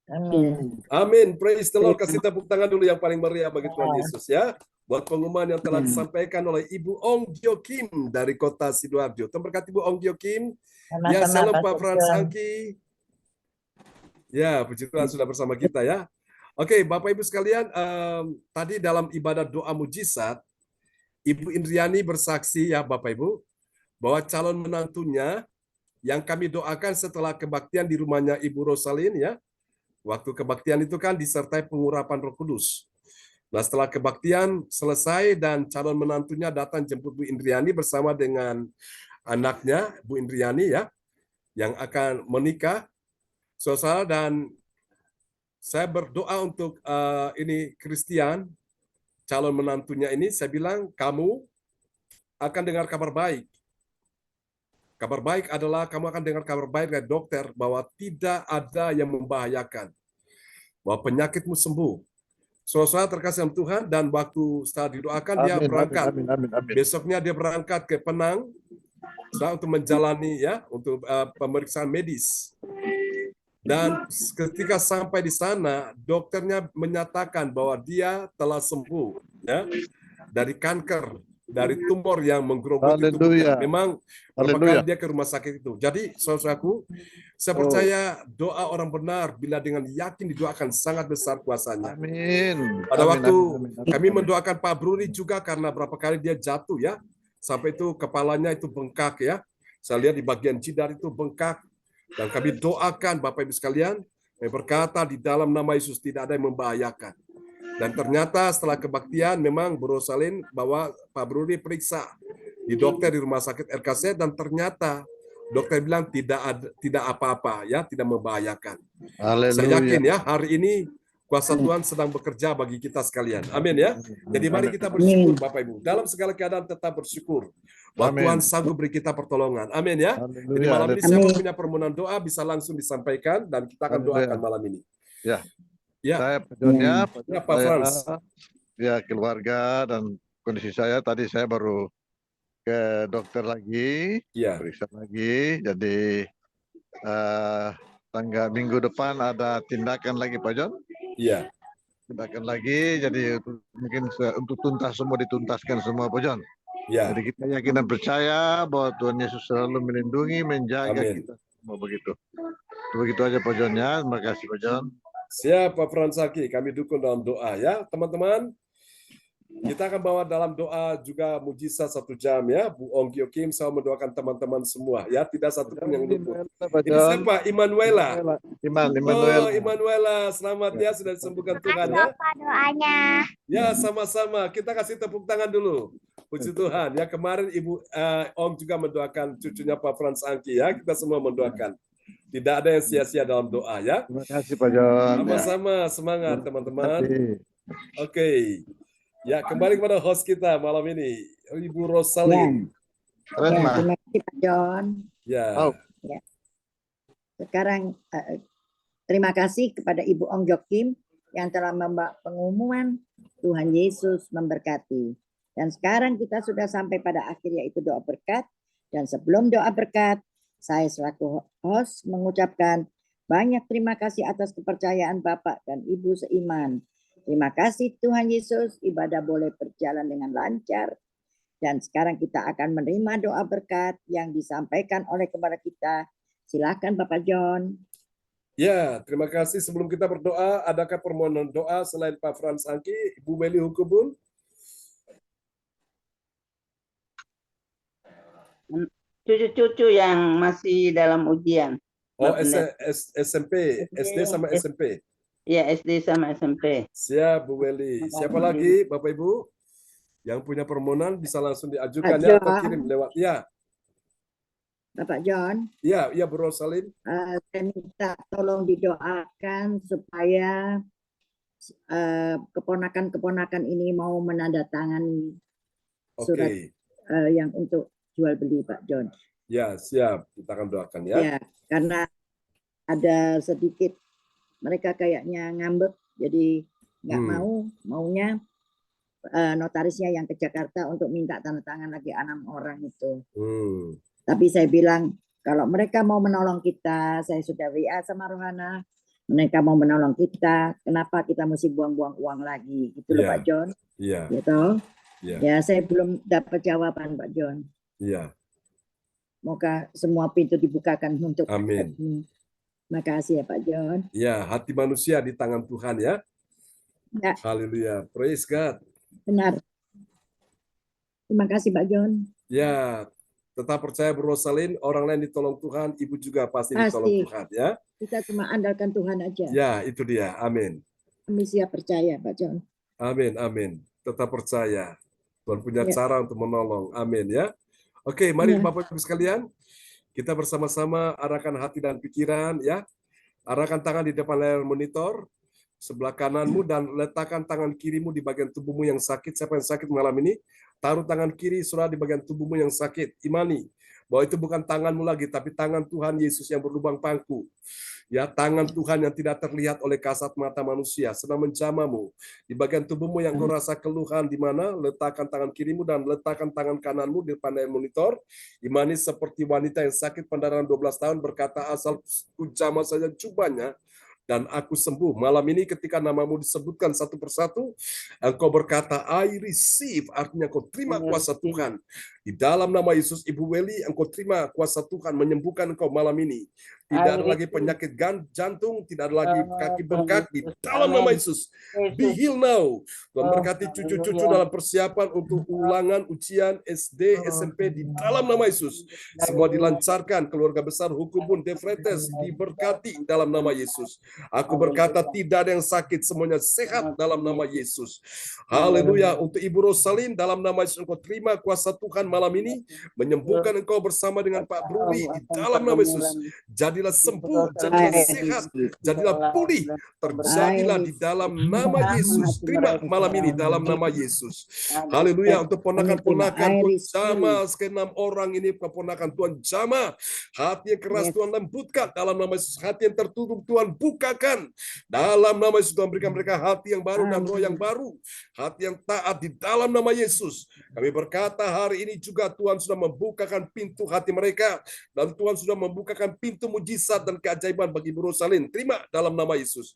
Amin. Amin. Praise the Lord. Kasih tepuk tangan dulu yang paling meriah bagi Tuhan Yesus ya. Buat pengumuman yang telah disampaikan oleh Ibu Ong Gyo Kim dari kota Sidoarjo. Terberkati Ibu Ong Gyo Kim. Ya, Sama-sama, shalom Pak Pastor Frans John. Angki. Ya, puji Tuhan sudah bersama kita ya. Oke, Bapak Ibu sekalian, tadi dalam ibadah doa mujizat, Ibu Indriani bersaksi ya Bapak Ibu, bahwa calon menantunya yang kami doakan setelah kebaktian di rumahnya Ibu Rosalin ya, waktu kebaktian itu kan disertai pengurapan Roh Kudus. Nah, setelah kebaktian selesai dan calon menantunya datang jemput Bu Indriani bersama dengan anaknya Bu Indriani ya, yang akan menikah. Saudara, dan saya berdoa untuk ini Christian, calon menantunya ini, saya bilang kamu akan dengar kabar baik. Kabar baik adalah kamu akan dengar kabar baik dari dokter bahwa tidak ada yang membahayakan, bahwa penyakitmu sembuh. Saudara terkasih dalam Tuhan, dan waktu setelah didoakan dia berangkat. Besoknya dia berangkat ke Penang untuk menjalani ya, untuk pemeriksaan medis. Dan ketika sampai di sana, dokternya menyatakan bahwa dia telah sembuh ya dari kanker, dari tumor yang menggerogoti tubuhnya. Memang beberapa kali dia ke rumah sakit itu. Jadi, saudaraku, saya percaya doa orang benar bila dengan yakin didoakan sangat besar kuasanya. Amin. Pada waktu kami mendoakan Pak Bruni juga karena berapa kali dia jatuh ya, sampai itu kepalanya itu bengkak ya. Saya lihat di bagian jidar itu bengkak. Dan kami doakan Bapak Ibu sekalian, kami berkata di dalam nama Yesus tidak ada yang membahayakan. Dan ternyata setelah kebaktian memang Bu Rosalin bahwa Pak Bruni periksa di dokter di rumah sakit RKC dan ternyata dokter bilang tidak apa-apa ya, tidak membahayakan. Saya yakin ya hari ini kuasa Tuhan sedang bekerja bagi kita sekalian. Amin ya. Jadi mari kita bersyukur Bapak Ibu. Dalam segala keadaan tetap bersyukur. Bahwa Tuhan sanggup beri kita pertolongan. Amin ya. Jadi malam ini siapa punya permohonan doa bisa langsung disampaikan dan kita akan doakan malam ini. Ya. Ya. Saya pejonnya, Ya, Pak Frans. Ya, keluarga dan kondisi saya tadi saya baru ke dokter lagi, Ya. periksa lagi. Jadi tanggal minggu depan ada tindakan lagi Pak Jon. Iya. Tindakan lagi, jadi mungkin untuk tuntas semua dituntaskan semua Pak Jon. Ya. Jadi kita yakin dan percaya bahwa Tuhan Yesus selalu melindungi, menjaga Amin. kita semua begitu. Begitu aja Pak Jon ya. Terima kasih Pak Jon. Siap Pak Fransaki, kami dukung dalam doa ya. Teman-teman, kita akan bawa dalam doa juga mujizat 1 jam ya. Bu Ong Gyo Kim selalu mendoakan teman-teman semua ya. Tidak satu pun yang luput. Ini siapa? Immanuela. Oh, Immanuela. Selamat ya, sudah disembuhkan Tuhan ya. Doanya. Ya, sama-sama. Kita kasih tepuk tangan dulu. Puji Tuhan. Ya, kemarin Ibu Ong juga mendoakan cucunya Pak Frans Angki ya. Kita semua mendoakan. Tidak ada yang sia-sia dalam doa ya. Terima kasih Pak Jon. Sama-sama semangat teman-teman. Oke. Ya, kembali kepada host kita malam ini, Ibu Rosalin. Terima kasih Pak Jon. Ya. Ya. Sekarang terima kasih kepada Ibu Ong Gyo Kim yang telah membawa pengumuman Tuhan Yesus memberkati. Dan sekarang kita sudah sampai pada akhir yaitu doa berkat. Dan sebelum doa berkat, saya selaku host mengucapkan banyak terima kasih atas kepercayaan Bapak dan Ibu seiman. Terima kasih Tuhan Yesus, ibadah boleh berjalan dengan lancar. Dan sekarang kita akan menerima doa berkat yang disampaikan oleh kepada kita. Silakan Bapak John. Ya, terima kasih. Sebelum kita berdoa, adakah permohonan doa selain Pak Frans Angki, Ibu Meli Hukubun? Cucu-cucu yang masih dalam ujian. Oh, SMP, SD sama SMP. Ya, SD sama SMP. Siap, Bu Meli. Siapa lagi, Bapak Ibu? Yang punya permohonan bisa langsung diajukan ya atau kirim lewat ya. Bapak John. Ya, ya Bu Rosalin. Saya minta tolong didoakan supaya keponakan-keponakan ini mau menandatangani surat yang untuk jual beli Pak John. Ya, siap. Kita akan doakan ya. Ya, karena ada sedikit mereka kayaknya ngambek, jadi nggak maunya notarisnya yang ke Jakarta untuk minta tanda tangan lagi 6 orang itu. Tapi saya bilang Kalau mereka mau menolong kita, saya sudah WA sama Rohana, mereka mau menolong kita, kenapa kita mesti buang-buang uang lagi? Gitu loh Iya. Pak John. Iya. Gitu. Iya. Ya, saya belum dapat jawaban Pak John. Iya. Semoga semua pintu dibukakan untuk Amin. ini. Makasih ya Pak John. Ya, hati manusia di tangan Tuhan ya. Ya, Haleluya. Praise God. benar. Terima kasih Pak John. Ya, tetap percaya Bu Rosalin, orang lain ditolong Tuhan, Ibu juga pasti ditolong Pasti. Tuhan ya. Kita cuma andalkan Tuhan aja. Ya, itu dia. Amin. Kami siap percaya Pak John. Amin, amin. Tetap percaya. Tuhan punya Ya. cara untuk menolong. Amin ya. Oke, mari Ya. Bapak Ibu sekalian, kita bersama-sama arahkan hati dan pikiran ya. Arahkan tangan di depan layar monitor sebelah kananmu dan letakkan tangan kirimu di bagian tubuhmu yang sakit. Siapa yang sakit malam ini? Taruh tangan kiri saudara di bagian tubuhmu yang sakit. Imani bahwa itu bukan tanganmu lagi, tapi tangan Tuhan Yesus yang berlubang pangku. Ya, tangan Tuhan yang tidak terlihat oleh kasat mata manusia sedang menjamamu. Di bagian tubuhmu yang kau rasa keluhan di mana, letakkan tangan kirimu dan letakkan tangan kananmu di depan layar monitor. Imani seperti wanita yang sakit pendarahan 12 tahun berkata, asal ku jamah saja jubahnya dan aku sembuh. Malam ini ketika namamu disebutkan satu persatu, engkau berkata, I receive, artinya engkau terima kuasa Tuhan. Di dalam nama Yesus, Ibu Weli, engkau terima kuasa Tuhan menyembuhkan engkau malam ini. Tidak ada lagi penyakit jantung, tidak ada lagi kaki bengkak, di dalam nama Yesus. Be healed now. Tuhan berkati cucu-cucu dalam persiapan untuk ulangan ujian SD, SMP di dalam nama Yesus. Semua dilancarkan, keluarga besar Hukumun Defretes diberkati dalam nama Yesus. Aku berkata tidak ada yang sakit, semuanya sehat dalam nama Yesus. Haleluya. Untuk Ibu Rosalin, dalam nama Yesus engkau terima kuasa Tuhan malam ini, menyembuhkan engkau bersama dengan Pak Bruli di dalam nama Yesus. Jadilah sembuh, jadilah sehat, jadilah pulih, terjadilah di dalam nama Yesus. Terima malam ini dalam nama Yesus. Haleluya. Untuk ponakan-ponakan Tuhan jamah, sekian 6 orang ini keponakan Tuhan jamah. Hati yang keras Tuhan lembutkan dalam nama Yesus. Hati yang tertutup Tuhan bukakan dalam nama Yesus. Tuhan berikan mereka hati yang baru dan roh yang baru, hati yang taat di dalam nama Yesus. Kami berkata hari ini juga Tuhan sudah membukakan pintu hati mereka dan Tuhan sudah membukakan pintu mujizat dan keajaiban bagi Ibu Rosalin. Terima dalam nama Yesus.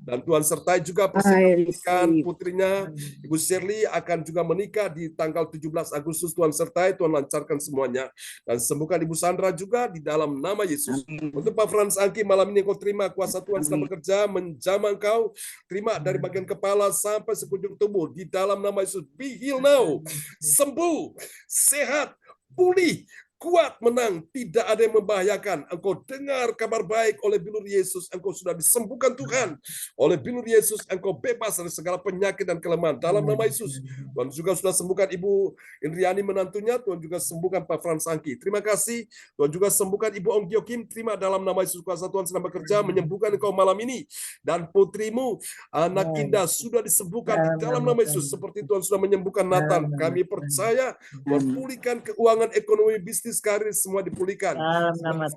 Dan Tuhan sertai juga pernikahan putrinya Ibu Shirley akan juga menikah di tanggal 17 Agustus. Tuhan sertai, Tuhan lancarkan semuanya dan sembuhkan Ibu Sandra juga di dalam nama Yesus. Untuk Pak Frans Angki malam ini kau terima kuasa Tuhan sedang bekerja menjamah engkau. Terima dari bagian kepala sampai sekujur tubuh di dalam nama Yesus. Be healed now. Sembuh, sehat, pulih, kuat, menang, tidak ada yang membahayakan. Engkau dengar kabar baik oleh bilur Yesus, engkau sudah disembuhkan Tuhan. Oleh bilur Yesus, engkau bebas dari segala penyakit dan kelemahan. Dalam nama Yesus, Tuhan juga sudah sembuhkan Ibu Indriani menantunya, Tuhan juga sembuhkan Pak Frans Angki. Terima kasih. Tuhan juga sembuhkan Ibu Ong Kyo Kim, terima dalam nama Yesus, kuasa Tuhan sedang bekerja, menyembuhkan engkau malam ini. Dan putrimu, anak indah, sudah disembuhkan di dalam nama Yesus, seperti Tuhan sudah menyembuhkan Nathan. Kami percaya, Tuhan pulihkan keuangan, ekonomi, bisnis, karir semua dipulihkan.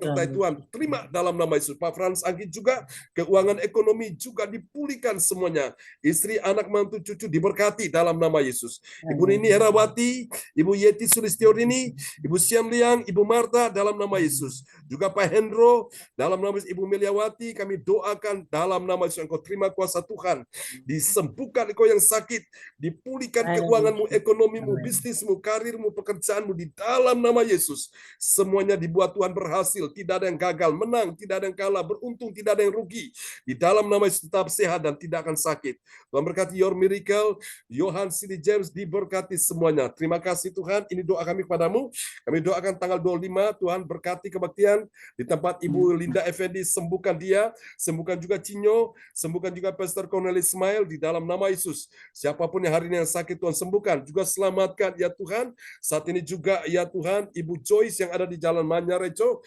Sertai Tuhan, terima dalam nama Yesus. Pak Frans Angki juga keuangan ekonomi juga dipulihkan semuanya. Istri, anak, mantu, cucu diberkati dalam nama Yesus. Ibu Nini Herawati, Ibu Yeti Sulistiorini, Ibu Siam Liang, Ibu Marta dalam nama Yesus. Juga Pak Hendro dalam nama Yesus. Ibu Meliawati kami doakan dalam nama Yesus. Engkau terima kuasa Tuhan. Disembuhkan engkau yang sakit, dipulihkan keuanganmu, ekonomimu, bisnismu, karirmu, pekerjaanmu di dalam nama Yesus. Semuanya dibuat Tuhan berhasil, tidak ada yang gagal, menang, tidak ada yang kalah, beruntung, tidak ada yang rugi. Di dalam nama Yesus tetap sehat dan tidak akan sakit. Tuhan berkati your miracle, Johan Sidi James diberkati semuanya. Terima kasih Tuhan, ini doa kami kepadamu. Kami doakan tanggal 25, Tuhan berkati kebaktian di tempat Ibu Linda Effendi, sembuhkan dia, sembuhkan juga Cinyo, sembuhkan juga Pastor Cornelis Ismail di dalam nama Yesus. Siapapun yang hari ini yang sakit Tuhan sembuhkan, juga selamatkan ya Tuhan. Saat ini juga ya Tuhan, Ibu Joyce yang ada di Jalan Manyarejo,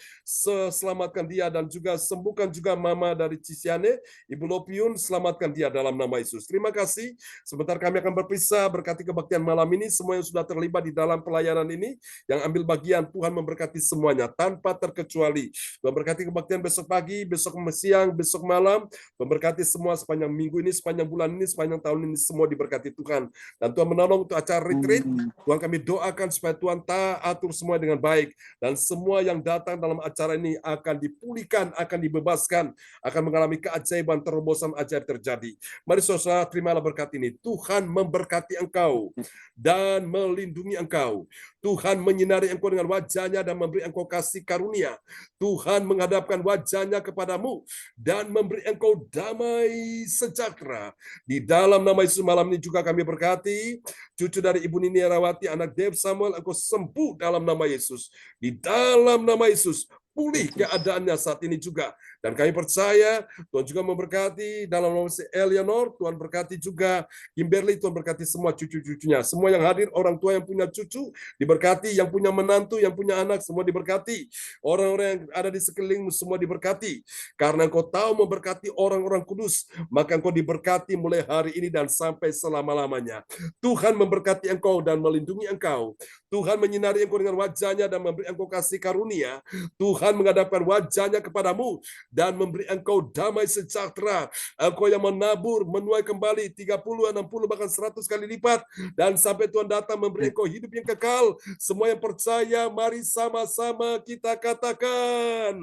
selamatkan dia dan juga sembuhkan juga Mama dari Cisiane, Ibu Lopiun, selamatkan dia dalam nama Yesus. Terima kasih. Sebentar kami akan berpisah, berkati kebaktian malam ini, semua yang sudah terlibat di dalam pelayanan ini, yang ambil bagian, Tuhan memberkati semuanya, tanpa terkecuali. Tuhan berkati kebaktian besok pagi, besok siang, besok malam, memberkati semua sepanjang minggu ini, sepanjang bulan ini, sepanjang tahun ini, semua diberkati Tuhan. Dan Tuhan menolong untuk acara retreat, Tuhan kami doakan supaya Tuhan atur semua dengan baik. baik. Dan semua yang datang dalam acara ini akan dipulihkan, akan dibebaskan, akan mengalami keajaiban, terobosan ajaib terjadi. Mari saudara, terimalah berkat ini. Tuhan memberkati engkau dan melindungi engkau. Tuhan menyinari engkau dengan wajahnya dan memberi engkau kasih karunia. Tuhan menghadapkan wajahnya kepadamu dan memberi engkau damai sejahtera. Di dalam nama Yesus malam ini juga kami berkati cucu dari Ibu Nini Herawati, anak Dev Samuel, engkau sembuh dalam nama Yesus. Di dalam nama Yesus, pulih keadaannya saat ini juga. Dan kami percaya Tuhan juga memberkati dalam nama Eleanor, Tuhan berkati juga Kimberly, Tuhan berkati semua cucu-cucunya. Semua yang hadir, orang tua yang punya cucu, diberkati, yang punya menantu, yang punya anak, semua diberkati. Orang-orang yang ada di sekelilingmu, semua diberkati. Karena engkau tahu memberkati orang-orang kudus, maka engkau diberkati mulai hari ini dan sampai selama-lamanya. Tuhan memberkati engkau dan melindungi engkau. Tuhan menyinari engkau dengan wajahnya dan memberi engkau kasih karunia. Tuhan menghadapkan wajahnya kepadamu dan memberi engkau damai sejahtera. Engkau yang menabur, menuai kembali 30, 60, bahkan 100 kali lipat. Dan sampai Tuhan datang memberi engkau hidup yang kekal. Semua yang percaya, mari sama-sama kita katakan.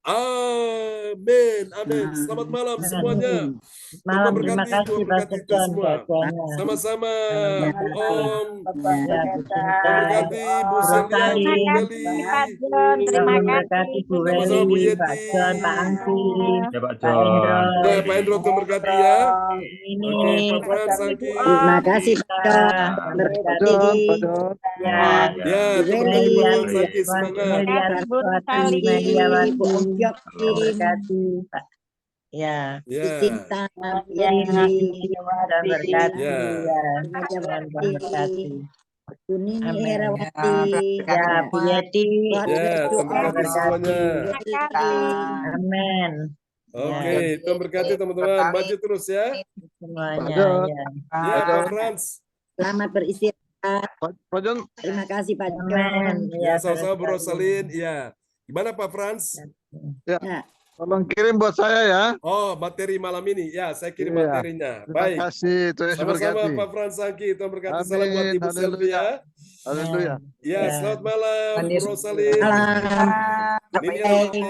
Amin. Amin. Selamat malam semuanya. Malam, terima Tuhan kasih berkati Pastor kita John semua. doanya. Sama-sama. Bu Om. Ya, Bu Tuhan Sinta, berkati Bu Bu Celia, Bu Rosalin, Beli. John, Tuhan terima memberkati Bu Sama-sama Bu Weli, Pak Yeti. John, Pak Angki, Ya Pak Pak Endro, John. Ya, Pak Endro Tuhan berkati ya. ini Oke, Pak Frans, Angki. Terima kasih kita Pak berkati ya, Ya, Bu Tuhan berkati Weli, Pak Melian, Frans, Angki. Tuhan Semangat. Melian, Bu Tuhan Rosalin. Meliawati, Bu Om Tuhan Jokin, berkati, Pak. Ya, Bu Ya, Sinta, Bu ya, Yeti, Tuhan berkati, ya. ya, Bu Tuhan Mejawati, berkati. Bu Nini Amin. Herawati, Ya, Bu Yeti, buat Ya, berdoa Tuhan berkati berkati. semuanya. Amin. Oke, Tuhan berkati teman-teman. Maju terus ya. Semuanya, ya. Ya, Pak Frans. Selamat beristirahat. Pak John, Terima kasih Pak John. Amin. Ya, sama-sama Bu Rosalin. Ya. Gimana Pak Frans? Ya, tolong kirim buat saya ya. Oh, materi malam ini. Ya, saya kirim Iya. materinya. Terima Baik. kasih, Tuhan Yesus Sama-sama berkati. Pak Frans Angki. Tuhan berkati. Salam buat Amin. Ibu Selvi ya. Haleluya. Ya, Ya. selamat malam Bu Rosalin. malam. Nini Herawati,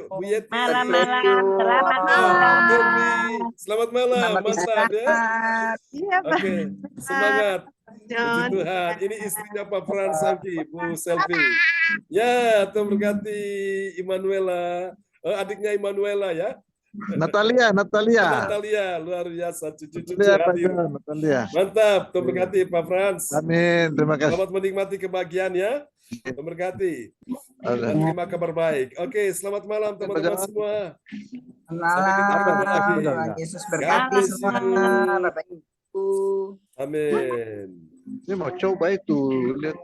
Bu Yeti. Malam-malam, selamat Ah, malam. Selvi. Selamat malam. Mantap ya. Iya, Pak. Oke, semangat. Puji John. Tuhan. Ini istrinya Pak Frans Angki, Bu Selvi. Ya, Tuhan berkati Immanuela. Adiknya Immanuela ya. Natalia, Natalia, luar biasa. Cucu-cucu Natalia, Pak hadir. John, Natalia. Mantap, Tuhan berkati Pak Frans. Amin, terima kasih. Selamat menikmati kebahagiaan ya. Tuhan berkati. Dan terima kabar baik. Oke, selamat malam teman-teman semua. Sampai kita bertemu lagi. Tuhan Yesus God berkati bless semua you. Bapak Ibu. Amin. Ini mau coba itu lihat